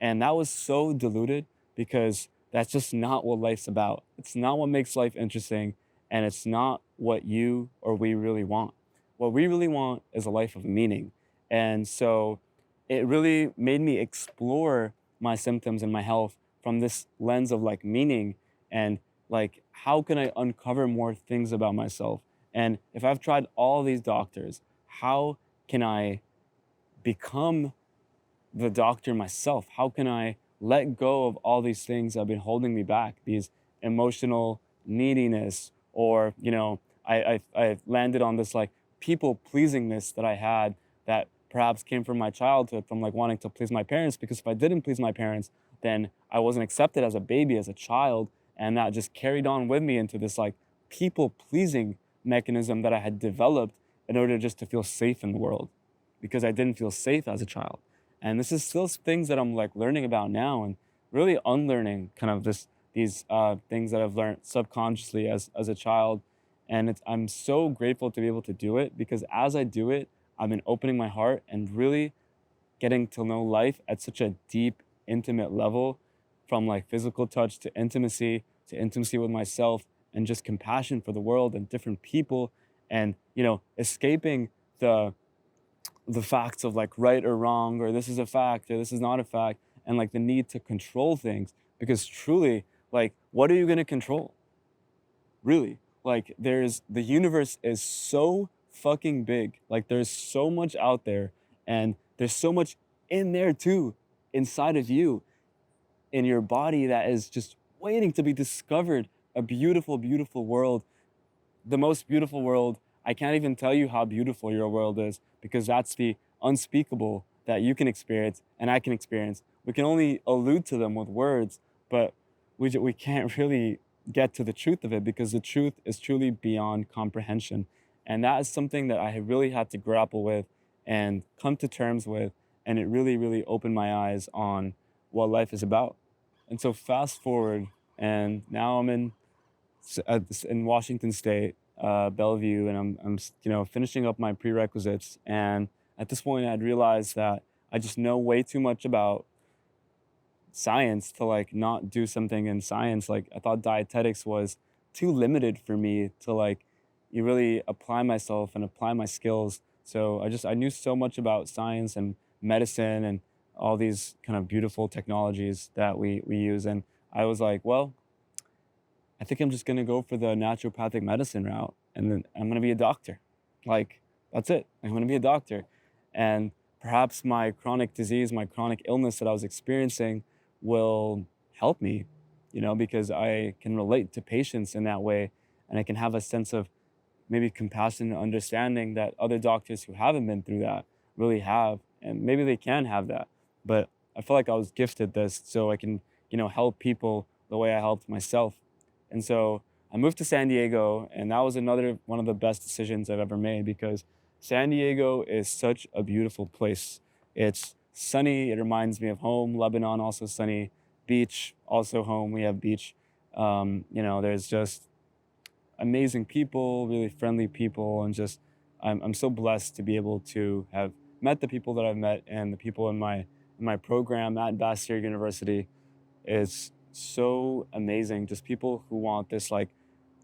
And that was so diluted, because that's just not what life's about. It's not what makes life interesting, and it's not what you or we really want. What we really want is a life of meaning. And so it really made me explore my symptoms and my health from this lens of like meaning, and like, how can I uncover more things about myself? And if I've tried all these doctors, how can I become the doctor myself? How can I let go of all these things that have been holding me back, these emotional neediness, or I've landed on this like people pleasingness that I had, that perhaps came from my childhood, from like wanting to please my parents, because if I didn't please my parents, then I wasn't accepted as a baby, as a child, and that just carried on with me into this like people pleasing mechanism that I had developed in order just to feel safe in the world, because I didn't feel safe as a child. And this is still things that I'm like learning about now, and really unlearning kind of these things that I've learned subconsciously as a child. And I'm so grateful to be able to do it, because as I do it, I've been opening my heart and really getting to know life at such a deep, intimate level, from like physical touch to intimacy with myself, and just compassion for the world and different people, and escaping the facts of like right or wrong, or this is a fact or this is not a fact, and like the need to control things. Because truly, like, what are you going to control? Really? Like, the universe is so fucking big. Like, there's so much out there, and there's so much in there too, inside of you, in your body, that is just waiting to be discovered. A beautiful, beautiful world, the most beautiful world. I can't even tell you how beautiful your world is, because that's the unspeakable that you can experience and I can experience. We can only allude to them with words, but we can't really get to the truth of it, because the truth is truly beyond comprehension. And that is something that I have really had to grapple with and come to terms with. And it really, really opened my eyes on what life is about. And so fast forward, and now I'm in Washington State, Bellevue, and I'm finishing up my prerequisites. And at this point, I'd realized that I just know way too much about science to like not do something in science. Like, I thought dietetics was too limited for me to like you really apply myself and apply my skills. So I knew so much about science and medicine and all these kind of beautiful technologies that we use. And I was like, well, I think I'm just gonna go for the naturopathic medicine route, and then I'm gonna be a doctor. Like, that's it. I'm gonna be a doctor. And perhaps my chronic disease, my chronic illness that I was experiencing will help me, because I can relate to patients in that way, and I can have a sense of maybe compassion and understanding that other doctors who haven't been through that really have, and maybe they can have that. But I feel like I was gifted this so I can, help people the way I helped myself. And so I moved to San Diego, and that was another one of the best decisions I've ever made, because San Diego is such a beautiful place. It's sunny. It reminds me of home. Lebanon, also sunny. Beach, also home. We have beach. There's just amazing people, really friendly people, and just I'm so blessed to be able to have met the people that I've met and the people in my program at Bastyr University. It's so amazing. Just people who want this like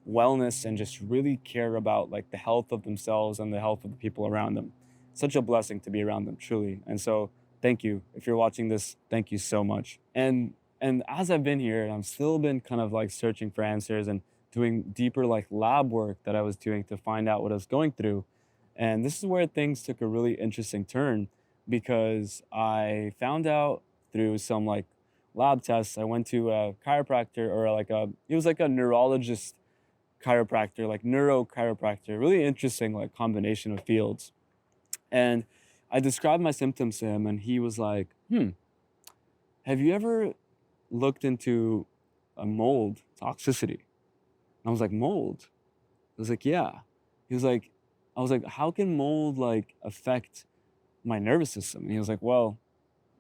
wellness and just really care about like the health of themselves and the health of the people around them. Such a blessing to be around them, truly. And so thank you. If you're watching this, thank you so much. And as I've been here, I've still been kind of like searching for answers and doing deeper like lab work that I was doing to find out what I was going through. And this is where things took a really interesting turn because I found out through some like lab tests. I went to a chiropractor or like it was like a neurologist chiropractor, like neurochiropractor, really interesting like combination of fields. And I described my symptoms to him and he was like, have you ever looked into a mold toxicity? And I was like, mold? I was like, yeah. He was like, I was like, how can mold like affect my nervous system? And he was like, well,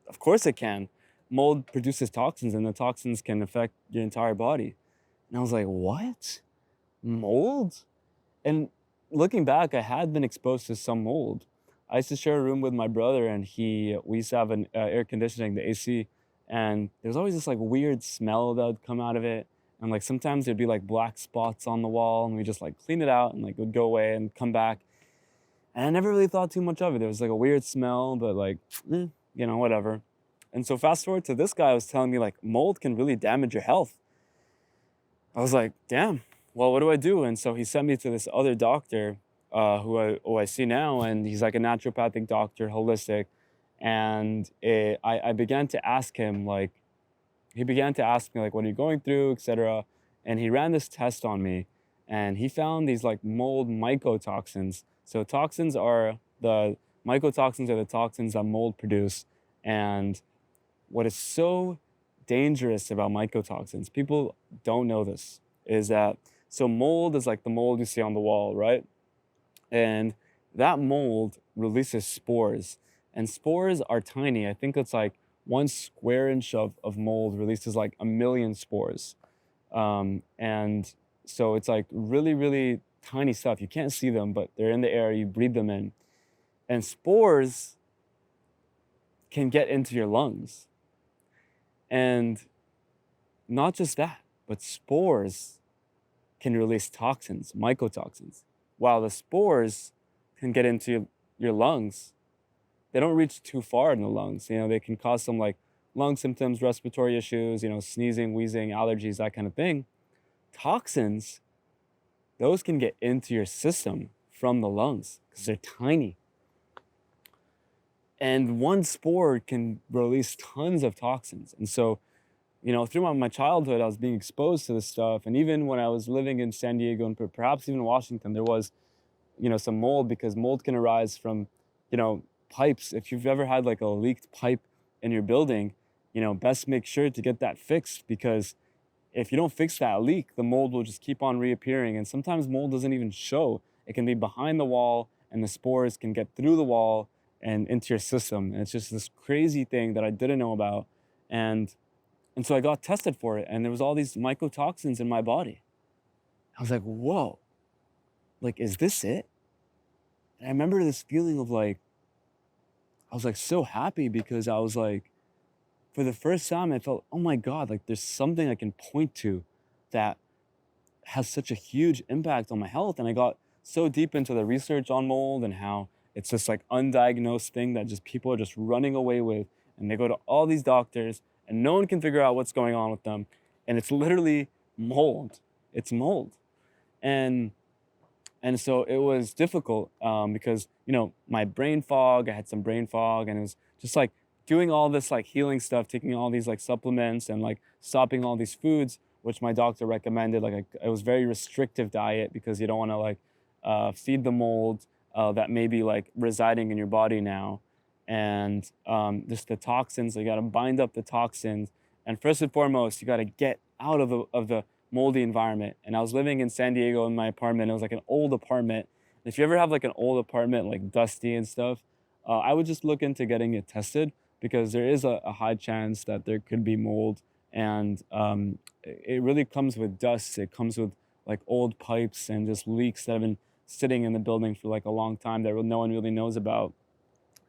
of course it can. Mold produces toxins and the toxins can affect your entire body. And I was like, what? Mold? And looking back, I had been exposed to some mold. I used to share a room with my brother and we used to have an air conditioning, the AC, and there was always this like weird smell that would come out of it. And like sometimes there'd be like black spots on the wall and we just like clean it out and like it would go away and come back. And I never really thought too much of it. There was like a weird smell, but like, whatever. And so fast forward to this guy was telling me like mold can really damage your health. I was like, damn, well, what do I do? And so he sent me to this other doctor who I see now, and he's like a naturopathic doctor, holistic. And I began to ask him, like, he began to ask me, like, what are you going through, etc. And he ran this test on me, and he found these like mold mycotoxins. So the mycotoxins are the toxins that mold produce. And what is so dangerous about mycotoxins, people don't know this, is that so mold is like the mold you see on the wall, right? And that mold releases spores. And spores are tiny. I think it's like 1 square inch of mold releases like 1 million spores. And so it's like really, really tiny stuff. You can't see them, but they're in the air. You breathe them in. And spores can get into your lungs. And not just that, but spores can release toxins, mycotoxins. While the spores can get into your lungs, they don't reach too far in the lungs. They can cause some like lung symptoms, respiratory issues, sneezing, wheezing, allergies, that kind of thing. Toxins, those can get into your system from the lungs because they're tiny. And one spore can release tons of toxins. And so, through my childhood, I was being exposed to this stuff. And even when I was living in San Diego and perhaps even Washington, there was, some mold because mold can arise from, pipes. If you've ever had like a leaked pipe in your building, best make sure to get that fixed because if you don't fix that leak, the mold will just keep on reappearing. And sometimes mold doesn't even show. It can be behind the wall and the spores can get through the wall and into your system. And it's just this crazy thing that I didn't know about. And so I got tested for it, and there was all these mycotoxins in my body. I was like, whoa, like, is this it? And I remember this feeling of like, I was like so happy because I was like, for the first time, I felt, oh my God, like there's something I can point to that has such a huge impact on my health. And I got so deep into the research on mold and how it's this like undiagnosed thing that just people are just running away with. And they go to all these doctors and no one can figure out what's going on with them. And it's literally mold. It's mold. And so it was difficult because, my brain fog, I had some brain fog, and it was just like doing all this like healing stuff, taking all these like supplements and like stopping all these foods, which my doctor recommended. Like it was very restrictive diet because you don't want to like feed the mold that may be like residing in your body now. And just the toxins, you got to bind up the toxins. And first and foremost, you got to get out of the moldy environment. And I was living in San Diego in my apartment. It was like an old apartment. If you ever have like an old apartment, like dusty and stuff, I would just look into getting it tested because there is a high chance that there could be mold. And it really comes with dust. It comes with like old pipes and just leaks that have been sitting in the building for like a long time that no one really knows about.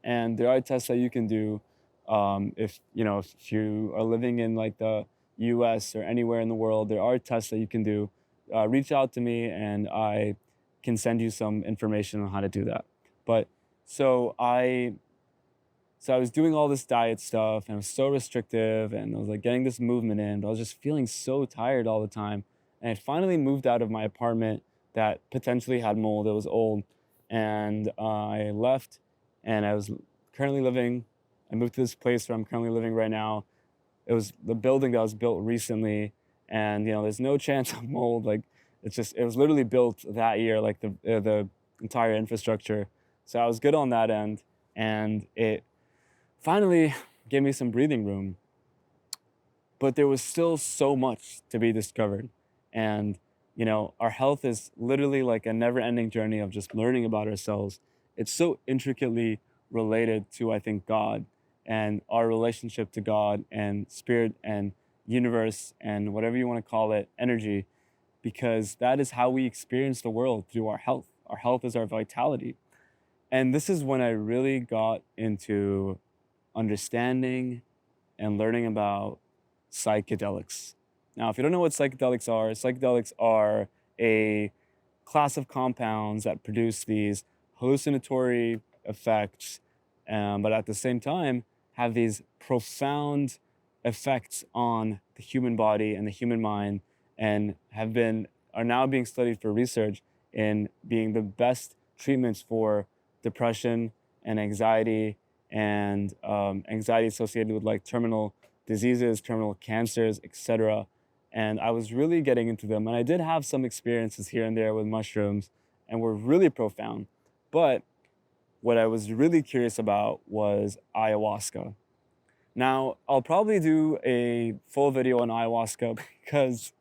And there are tests that you can do if if you are living in like the US or anywhere in the world. There are tests that you can do. Reach out to me and I can send you some information on how to do that. But so i I was doing all this diet stuff and it was so restrictive and I was like getting this movement in, but I was just feeling so tired all the time. And I finally moved out of my apartment that potentially had mold. It was old. And I left and I was currently living, I moved to this place where I'm currently living right now. It was the building that was built recently. And, there's no chance of mold. Like, it was literally built that year, like the entire infrastructure. So I was good on that end. And it finally gave me some breathing room, but there was still so much to be discovered. And, our health is literally like a never ending journey of just learning about ourselves. It's so intricately related to, I think, God and our relationship to God and spirit and universe and whatever you want to call it, energy, because that is how we experience the world through our health. Our health is our vitality. And this is when I really got into understanding and learning about psychedelics. Now, if you don't know what psychedelics are a class of compounds that produce these hallucinatory effects, but at the same time have these profound effects on the human body and the human mind, and are now being studied for research in being the best treatments for depression and anxiety and anxiety associated with like terminal diseases, terminal cancers, etc. And I was really getting into them. And I did have some experiences here and there with mushrooms and were really profound. But what I was really curious about was ayahuasca. Now, I'll probably do a full video on ayahuasca because,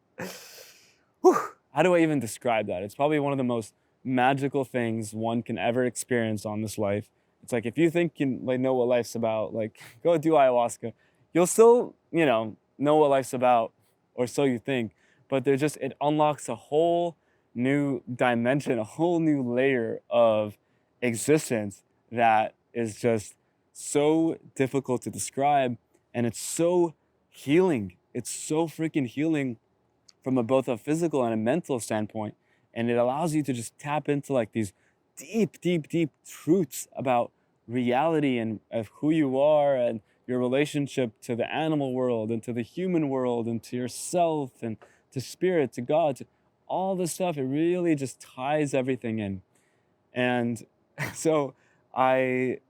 whew, how do I even describe that? It's probably one of the most magical things one can ever experience on this life. It's like if you think you like know what life's about, like go do ayahuasca. You'll still, know what life's about, or so you think. But it unlocks a whole new dimension, a whole new layer of existence that is just so difficult to describe. And it's so healing. It's so freaking healing from both a physical and a mental standpoint. And it allows you to just tap into like these deep, deep, deep truths about reality and of who you are and your relationship to the animal world and to the human world and to yourself and to spirit, to God, to all this stuff. It really just ties everything in. And so it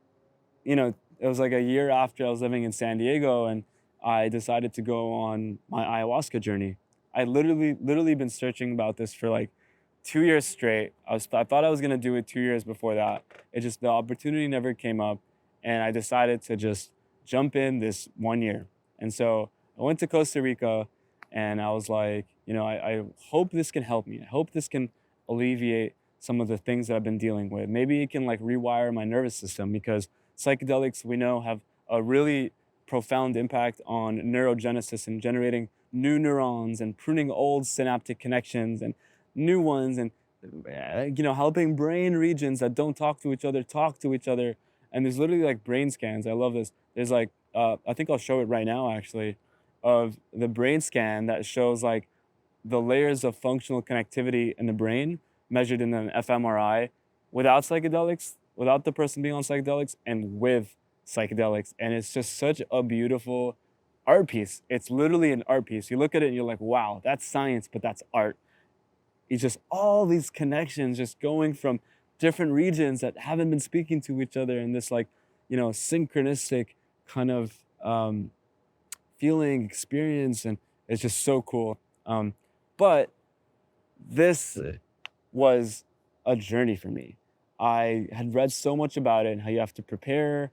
was like a year after I was living in San Diego and I decided to go on my ayahuasca journey. I literally been searching about this for like 2 years straight. I thought I was gonna do it 2 years before that. The opportunity never came up, and I decided to just jump in this 1 year. And so I went to Costa Rica, and I was like, I hope this can help me. I hope this can alleviate some of the things that I've been dealing with. Maybe it can like rewire my nervous system because psychedelics we know have a really profound impact on neurogenesis and generating new neurons and pruning old synaptic connections and new ones and helping brain regions that don't talk to each other. And there's literally like brain scans. I love this. There's like I think I'll show it right now actually, of the brain scan that shows like the layers of functional connectivity in the brain measured in an fMRI without psychedelics, without the person being on psychedelics, and with psychedelics. And it's just such a beautiful art piece. It's literally an art piece. You look at it and you're like, wow, that's science, but that's art. It's just all these connections just going from different regions that haven't been speaking to each other in this like, synchronistic kind of feeling experience. And it's just so cool. But this was a journey for me. I had read so much about it and how you have to prepare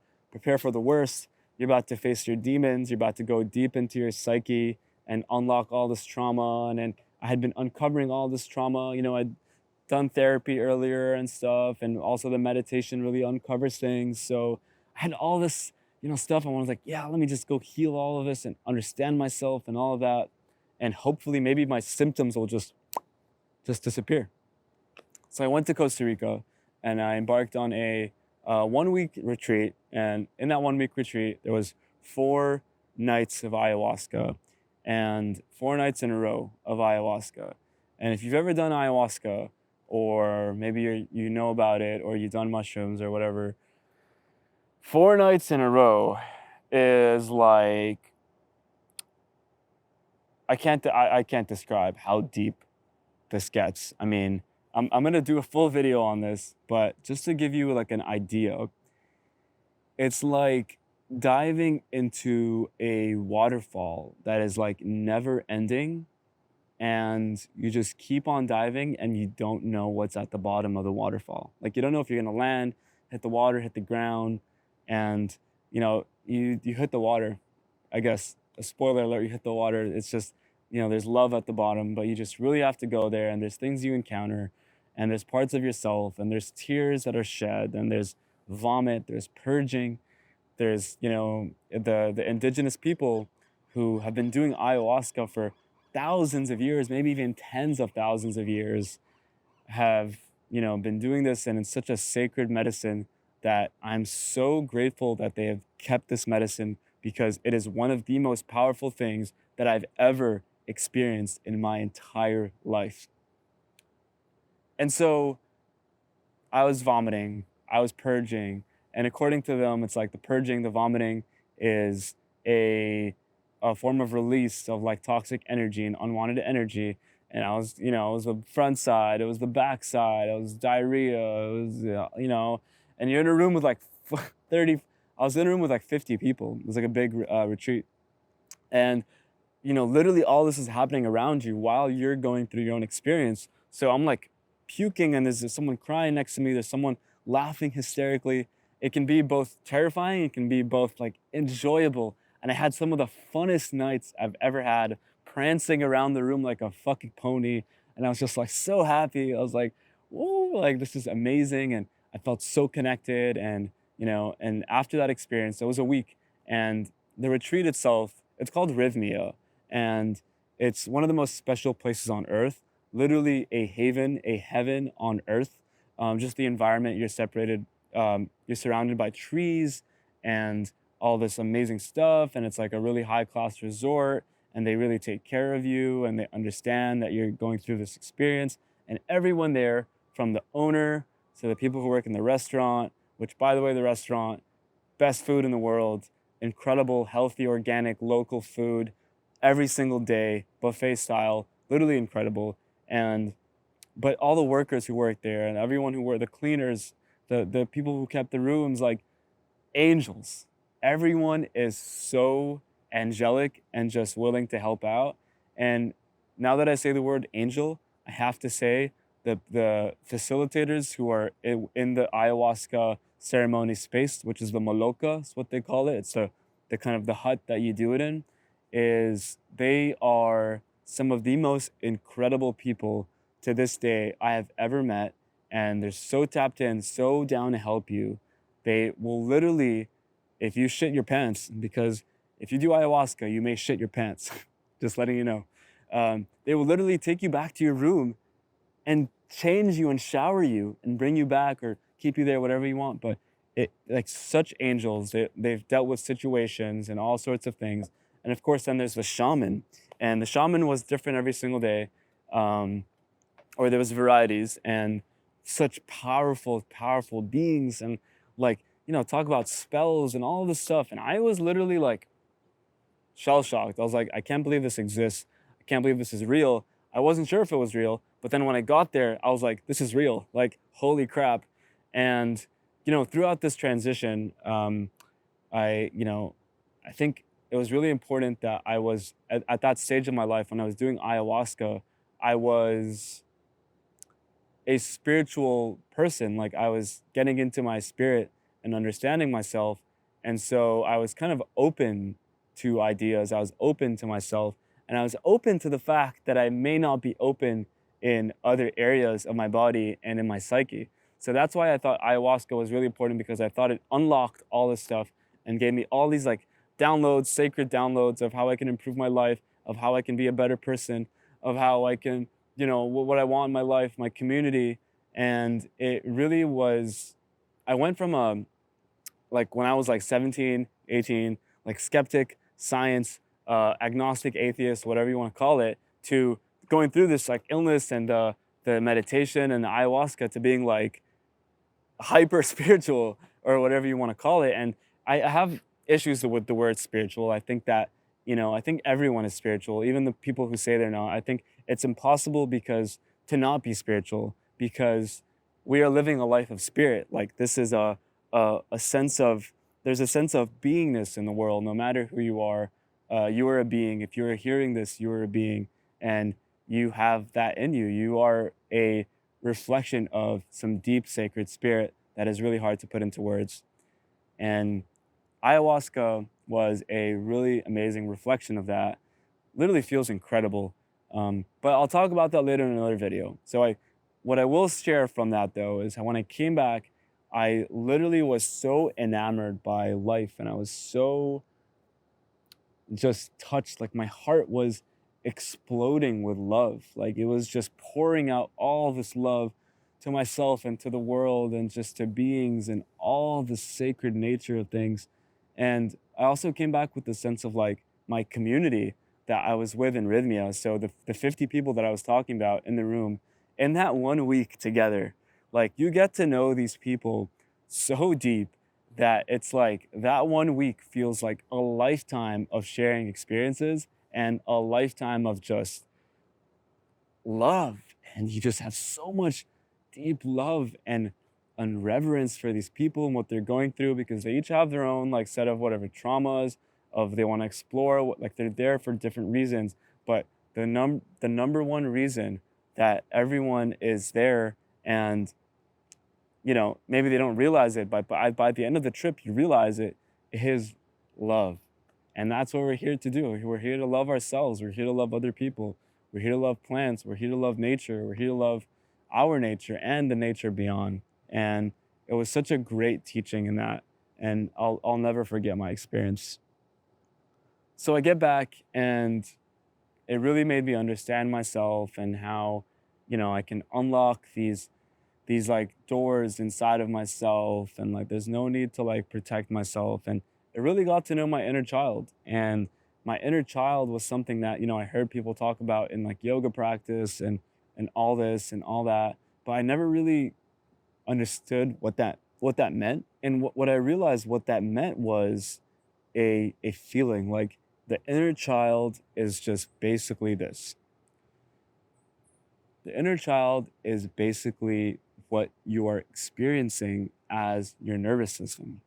for the worst. You're about to face your demons. You're about to go deep into your psyche and unlock all this trauma. And then I had been uncovering all this trauma. I'd done therapy earlier and stuff, and also the meditation really uncovers things. So I had all this, stuff. And I was like, yeah, let me just go heal all of this and understand myself and all of that, and hopefully maybe my symptoms will just disappear. So I went to Costa Rica, and I embarked on a 1 week retreat. And in that 1 week retreat, there was 4 nights of ayahuasca, and 4 nights in a row of ayahuasca. And if you've ever done ayahuasca, or maybe you know about it, or you've done mushrooms or whatever, 4 nights in a row is like, I can't describe how deep this gets. I mean, I'm gonna do a full video on this, but just to give you like an idea, it's like diving into a waterfall that is like never ending, and you just keep on diving and you don't know what's at the bottom of the waterfall. Like, you don't know if you're gonna land, hit the water, hit the ground, and you hit the water. I guess a spoiler alert, you hit the water. It's just, there's love at the bottom, but you just really have to go there, and there's things you encounter, and there's parts of yourself, and there's tears that are shed, and there's vomit, there's purging, there's, the indigenous people who have been doing ayahuasca for thousands of years, maybe even tens of thousands of years, have, been doing this, and it's such a sacred medicine that I'm so grateful that they have kept this medicine, because it is one of the most powerful things that I've ever experienced in my entire life. And so I was vomiting, I was purging, and according to them, it's like the purging, the vomiting is a form of release of like toxic energy and unwanted energy. And I was, it was the front side, it was the back side, it was diarrhea, it was, and you're in a room with like 30, I was in a room with like 50 people. It was like a big retreat. And, literally all this is happening around you while you're going through your own experience. So I'm like puking, and there's someone crying next to me, there's someone laughing hysterically. It can be both terrifying, it can be both like enjoyable. And I had some of the funnest nights I've ever had, prancing around the room like a fucking pony. And I was just like so happy. I was like, whoa, like this is amazing. And I felt so connected. And, and after that experience, it was a week. And the retreat itself, it's called Rhythmia. And it's one of the most special places on earth, literally a haven, a heaven on earth. Just the environment, you're separated, you're surrounded by trees and all this amazing stuff, and it's like a really high class resort, and they really take care of you, and they understand that you're going through this experience. And everyone there, from the owner to the people who work in the restaurant, which, by the way, the restaurant, best food in the world, incredible, healthy, organic, local food every single day, buffet style, literally incredible. But all the workers who work there, and everyone who worked, the cleaners, the people who kept the rooms, like angels. Everyone is so angelic and just willing to help out. And now that I say the word angel, I have to say the facilitators who are in the ayahuasca ceremony space, which is the maloca, is what they call it. It's the kind of the hut that you do it in, is they are some of the most incredible people to this day I have ever met. And they're so tapped in, so down to help you. They will literally, if you shit your pants, because if you do ayahuasca, you may shit your pants, just letting you know. They will literally take you back to your room and change you and shower you and bring you back or keep you there, whatever you want. But like such angels, they've dealt with situations and all sorts of things. And of course, then there's the shaman. And the shaman was different every single day, or there was varieties, and such powerful, powerful beings, and like, talk about spells and all this stuff. And I was literally like shell shocked. I was like, I can't believe this exists. I can't believe this is real. I wasn't sure if it was real, but then when I got there, I was like, this is real. Like, holy crap. And, throughout this transition, I think it was really important that I was at that stage of my life when I was doing ayahuasca, I was a spiritual person. Like, I was getting into my spirit and understanding myself. And so I was kind of open to ideas. I was open to myself, and I was open to the fact that I may not be open in other areas of my body and in my psyche. So that's why I thought ayahuasca was really important, because I thought it unlocked all this stuff and gave me all these like downloads, sacred downloads of how I can improve my life, of how I can be a better person, of how I can, what I want in my life, my community. And it really was, I went from like when I was like 17, 18, like skeptic, science, agnostic, atheist, whatever you want to call it, to going through this like illness and the meditation and the ayahuasca, to being like hyper spiritual or whatever you want to call it. And I have issues with the word spiritual. I think that, I think everyone is spiritual, even the people who say they're not. I think it's impossible because to not be spiritual, because we are living a life of spirit. Like this is a sense of, there's a sense of beingness in the world, no matter who you are. You are a being. If you're hearing this, you are a being, and you have that in you. You are a reflection of some deep sacred spirit that is really hard to put into words. And ayahuasca was a really amazing reflection of that. Literally feels incredible. But I'll talk about that later in another video. So what I will share from that though is how when I came back, I literally was so enamored by life, and I was so just touched. Like my heart was exploding with love. Like it was just pouring out all this love to myself and to the world and just to beings and all the sacred nature of things. And I also came back with the sense of like my community that I was with in Rhythmia. So the 50 people that I was talking about in the room, in that 1 week together, like you get to know these people so deep that it's like that 1 week feels like a lifetime of sharing experiences and a lifetime of just love. And you just have so much deep love and reverence for these people and what they're going through, because they each have their own like set of whatever traumas of they want to explore, like they're there for different reasons. But the number one reason that everyone is there, and maybe they don't realize it, but by the end of the trip, you realize it, is love. And that's what we're here to do. We're here to love ourselves. We're here to love other people. We're here to love plants. We're here to love nature. We're here to love our nature and the nature beyond. And it was such a great teaching in that. And I'll never forget my experience. So I get back, and it really made me understand myself and how, I can unlock these like doors inside of myself, and like there's no need to like protect myself. And it really got to know my inner child. And my inner child was something that, I heard people talk about in like yoga practice and all this and all that, but I never really understood what that meant. And what I realized what that meant was a feeling. Like the inner child is just basically this. The inner child is basically what you are experiencing as your nervous system.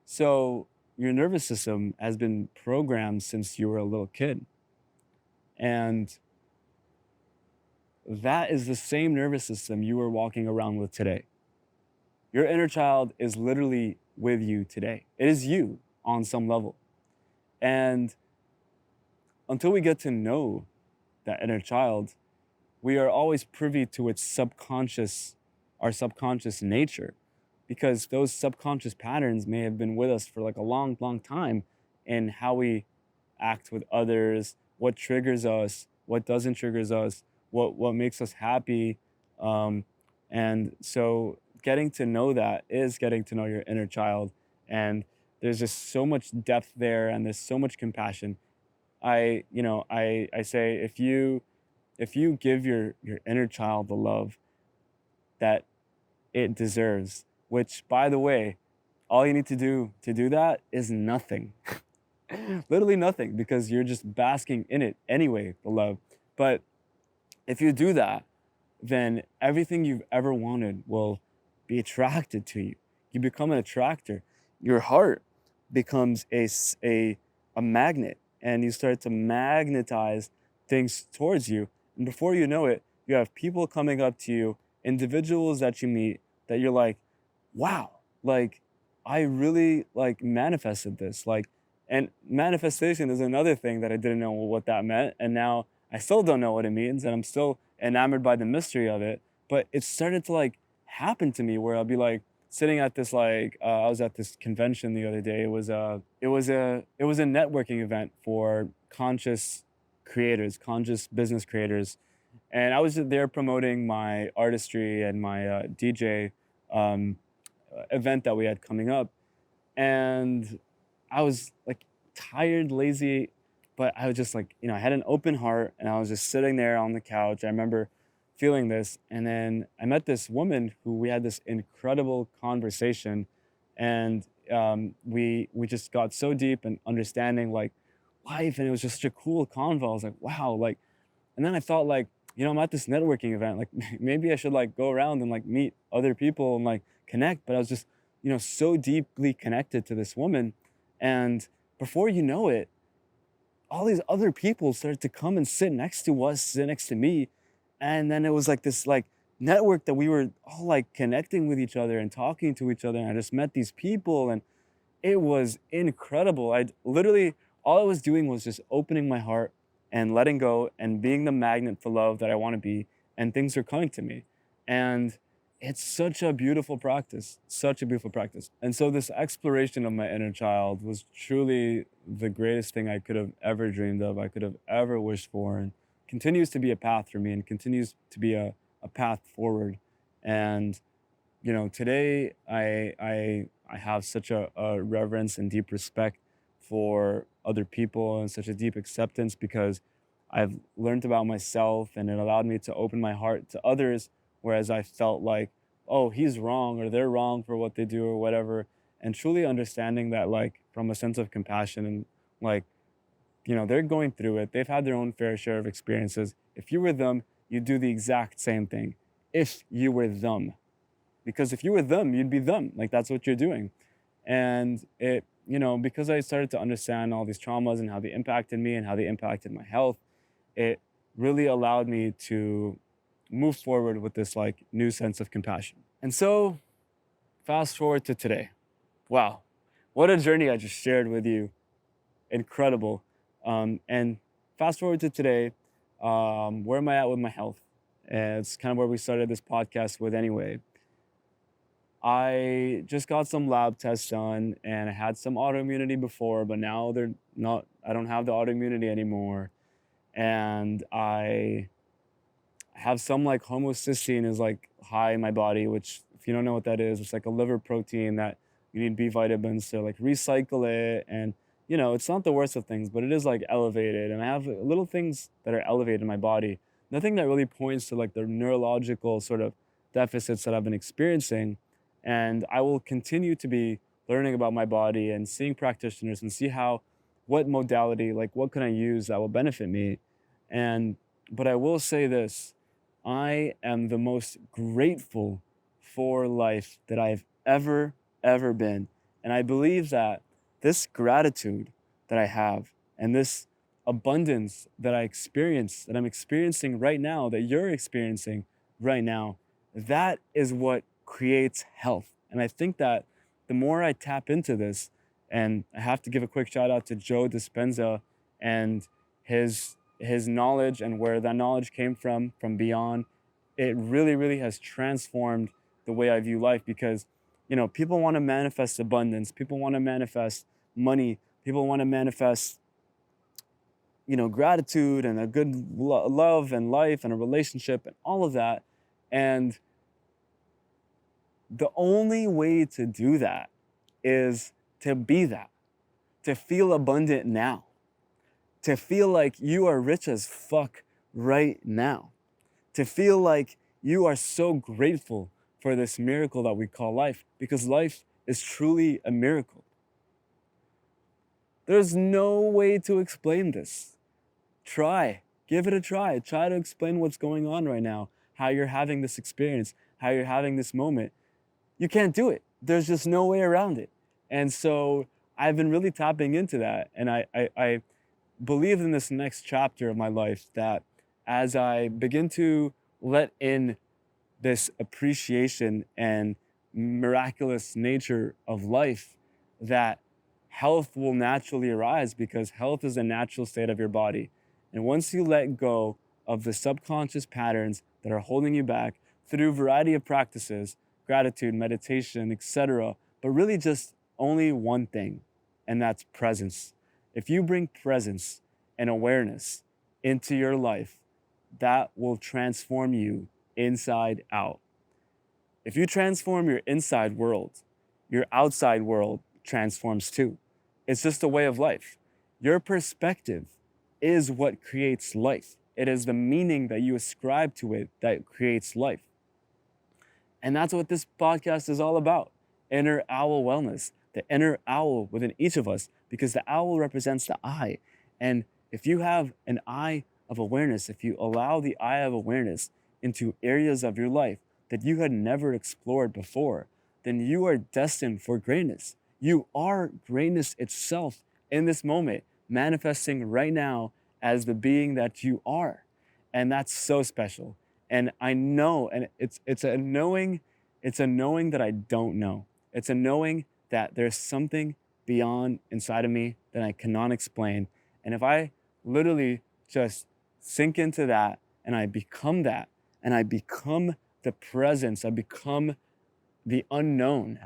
So your nervous system has been programmed since you were a little kid. And that is the same nervous system you are walking around with today. Your inner child is literally with you today. It is you on some level. And until we get to know that inner child, we are always privy to its our subconscious nature, because those subconscious patterns may have been with us for like a long, long time in how we act with others, what triggers us, what doesn't triggers us, what makes us happy. And so getting to know that is getting to know your inner child. And there's just so much depth there, and there's so much compassion. I say, if you give your inner child the love that it deserves, which, by the way, all you need to do that is nothing. Literally nothing, because you're just basking in it anyway, the love. But if you do that, then everything you've ever wanted will be attracted to you. You become an attractor. Your heart becomes a magnet, and you start to magnetize things towards you. And before you know it, you have people coming up to you, individuals that you meet, that you're like, wow, like I really like manifested this. Like, and manifestation is another thing that I didn't know what that meant. And now I still don't know what it means. And I'm still enamored by the mystery of it. But it started to like happen to me where I'll be like sitting at this I was at this convention the other day. It was a networking event for conscious creators, conscious business creators, and I was there promoting my artistry and my DJ um, event that we had coming up. And I was like tired, lazy, but I was just like, I had an open heart and I was just sitting there on the couch. I remember feeling this. And then I met this woman who we had this incredible conversation. And we just got so deep in understanding like life. And it was just such a cool convo. I was like, wow, like, and then I thought like, I'm at this networking event, like maybe I should like go around and like meet other people and like connect. But I was just, so deeply connected to this woman. And before you know it, all these other people started to come and sit next to us, sit next to me. And then it was like this like network that we were all like connecting with each other and talking to each other. And I just met these people and it was incredible. I literally, all I was doing was just opening my heart and letting go and being the magnet for love that I want to be. And things are coming to me. And it's such a beautiful practice, such a beautiful practice. And so this exploration of my inner child was truly the greatest thing I could have ever dreamed of, I could have ever wished for, and continues to be a path for me and continues to be a path forward. And today I have such a reverence and deep respect for other people and such a deep acceptance because I've learned about myself and it allowed me to open my heart to others, whereas I felt like, oh, he's wrong or they're wrong for what they do or whatever. And truly understanding that like from a sense of compassion and like, they're going through it. They've had their own fair share of experiences. If you were them, you'd do the exact same thing. If you were them. Because if you were them, you'd be them. Like that's what you're doing. And it, because I started to understand all these traumas and how they impacted me and how they impacted my health, it really allowed me to move forward with this like new sense of compassion. And so fast forward to today. Wow, what a journey I just shared with you. Incredible. And fast forward to today, where am I at with my health? And it's kind of where we started this podcast with anyway. I just got some lab tests done and I had some autoimmunity before, but now I don't have the autoimmunity anymore. And I have some like homocysteine is like high in my body, which if you don't know what that is, it's like a liver protein that you need B vitamins to like recycle it. And it's not the worst of things, but it is like elevated. And I have little things that are elevated in my body. Nothing that really points to like the neurological sort of deficits that I've been experiencing. And I will continue to be learning about my body and seeing practitioners and see what modality, like what can I use that will benefit me. But I will say this, I am the most grateful for life that I've ever been. And I believe that this gratitude that I have and this abundance that I'm experiencing right now, that you're experiencing right now, that is what creates health. And I think that the more I tap into this, and I have to give a quick shout out to Joe Dispenza and his knowledge and where that knowledge came from beyond, it really, really has transformed the way I view life because, people want to manifest abundance. People want to manifest money. People want to manifest, gratitude and a good love and life and a relationship and all of that. And the only way to do that is to be that, to feel abundant now, to feel like you are rich as fuck right now, to feel like you are so grateful for this miracle that we call life, because life is truly a miracle. There's no way to explain this. Give it a try. Try to explain what's going on right now, how you're having this experience, how you're having this moment. You can't do it. There's just no way around it. And so I've been really tapping into that. And I believe in this next chapter of my life that as I begin to let in this appreciation and miraculous nature of life, that health will naturally arise because health is a natural state of your body. And once you let go of the subconscious patterns that are holding you back through a variety of practices, gratitude, meditation, etc. But really just only one thing, and that's presence. If you bring presence and awareness into your life, that will transform you inside out. If you transform your inside world, your outside world transforms too. It's just a way of life. Your perspective is what creates life. It is the meaning that you ascribe to it that creates life. And that's what this podcast is all about. Inner owl wellness, the inner owl within each of us, because the owl represents the eye. And if you have an eye of awareness, if you allow the eye of awareness into areas of your life that you had never explored before, then you are destined for greatness. You are greatness itself in this moment, manifesting right now as the being that you are. And that's so special. And I know, and it's a knowing that I don't know. It's a knowing that there's something beyond inside of me that I cannot explain. And if I literally just sink into that and I become that, and I become the presence, I become the unknown,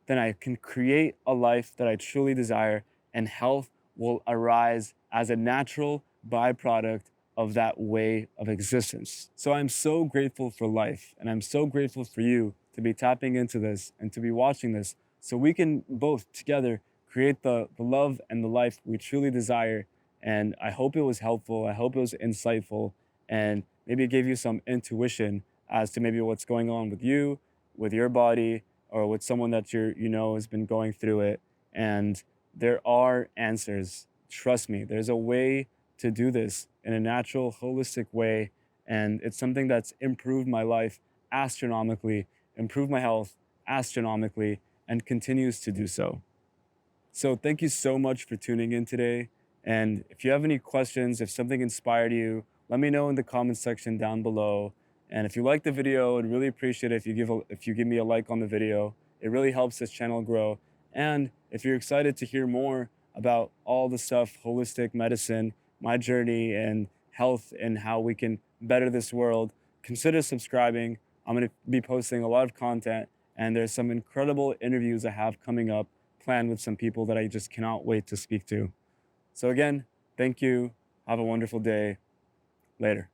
then I can create a life that I truly desire, and health will arise as a natural byproduct of that way of existence. So I'm so grateful for life, and I'm so grateful for you to be tapping into this and to be watching this so we can both together create the love and the life we truly desire. And I hope it was helpful. I hope it was insightful, and maybe it gave you some intuition as to maybe what's going on with you, with your body, or with someone that you know has been going through it. And there are answers. Trust me, there's a way to do this in a natural, holistic way. And it's something that's improved my life astronomically, improved my health astronomically, and continues to do so. So thank you so much for tuning in today. And if you have any questions, if something inspired you, let me know in the comment section down below. And if you like the video, I'd really appreciate it if you give me a like on the video. It really helps this channel grow. And if you're excited to hear more about all the stuff, holistic medicine, my journey and health and how we can better this world, consider subscribing. I'm going to be posting a lot of content, and there's some incredible interviews I have coming up planned with some people that I just cannot wait to speak to. So again, thank you. Have a wonderful day. Later.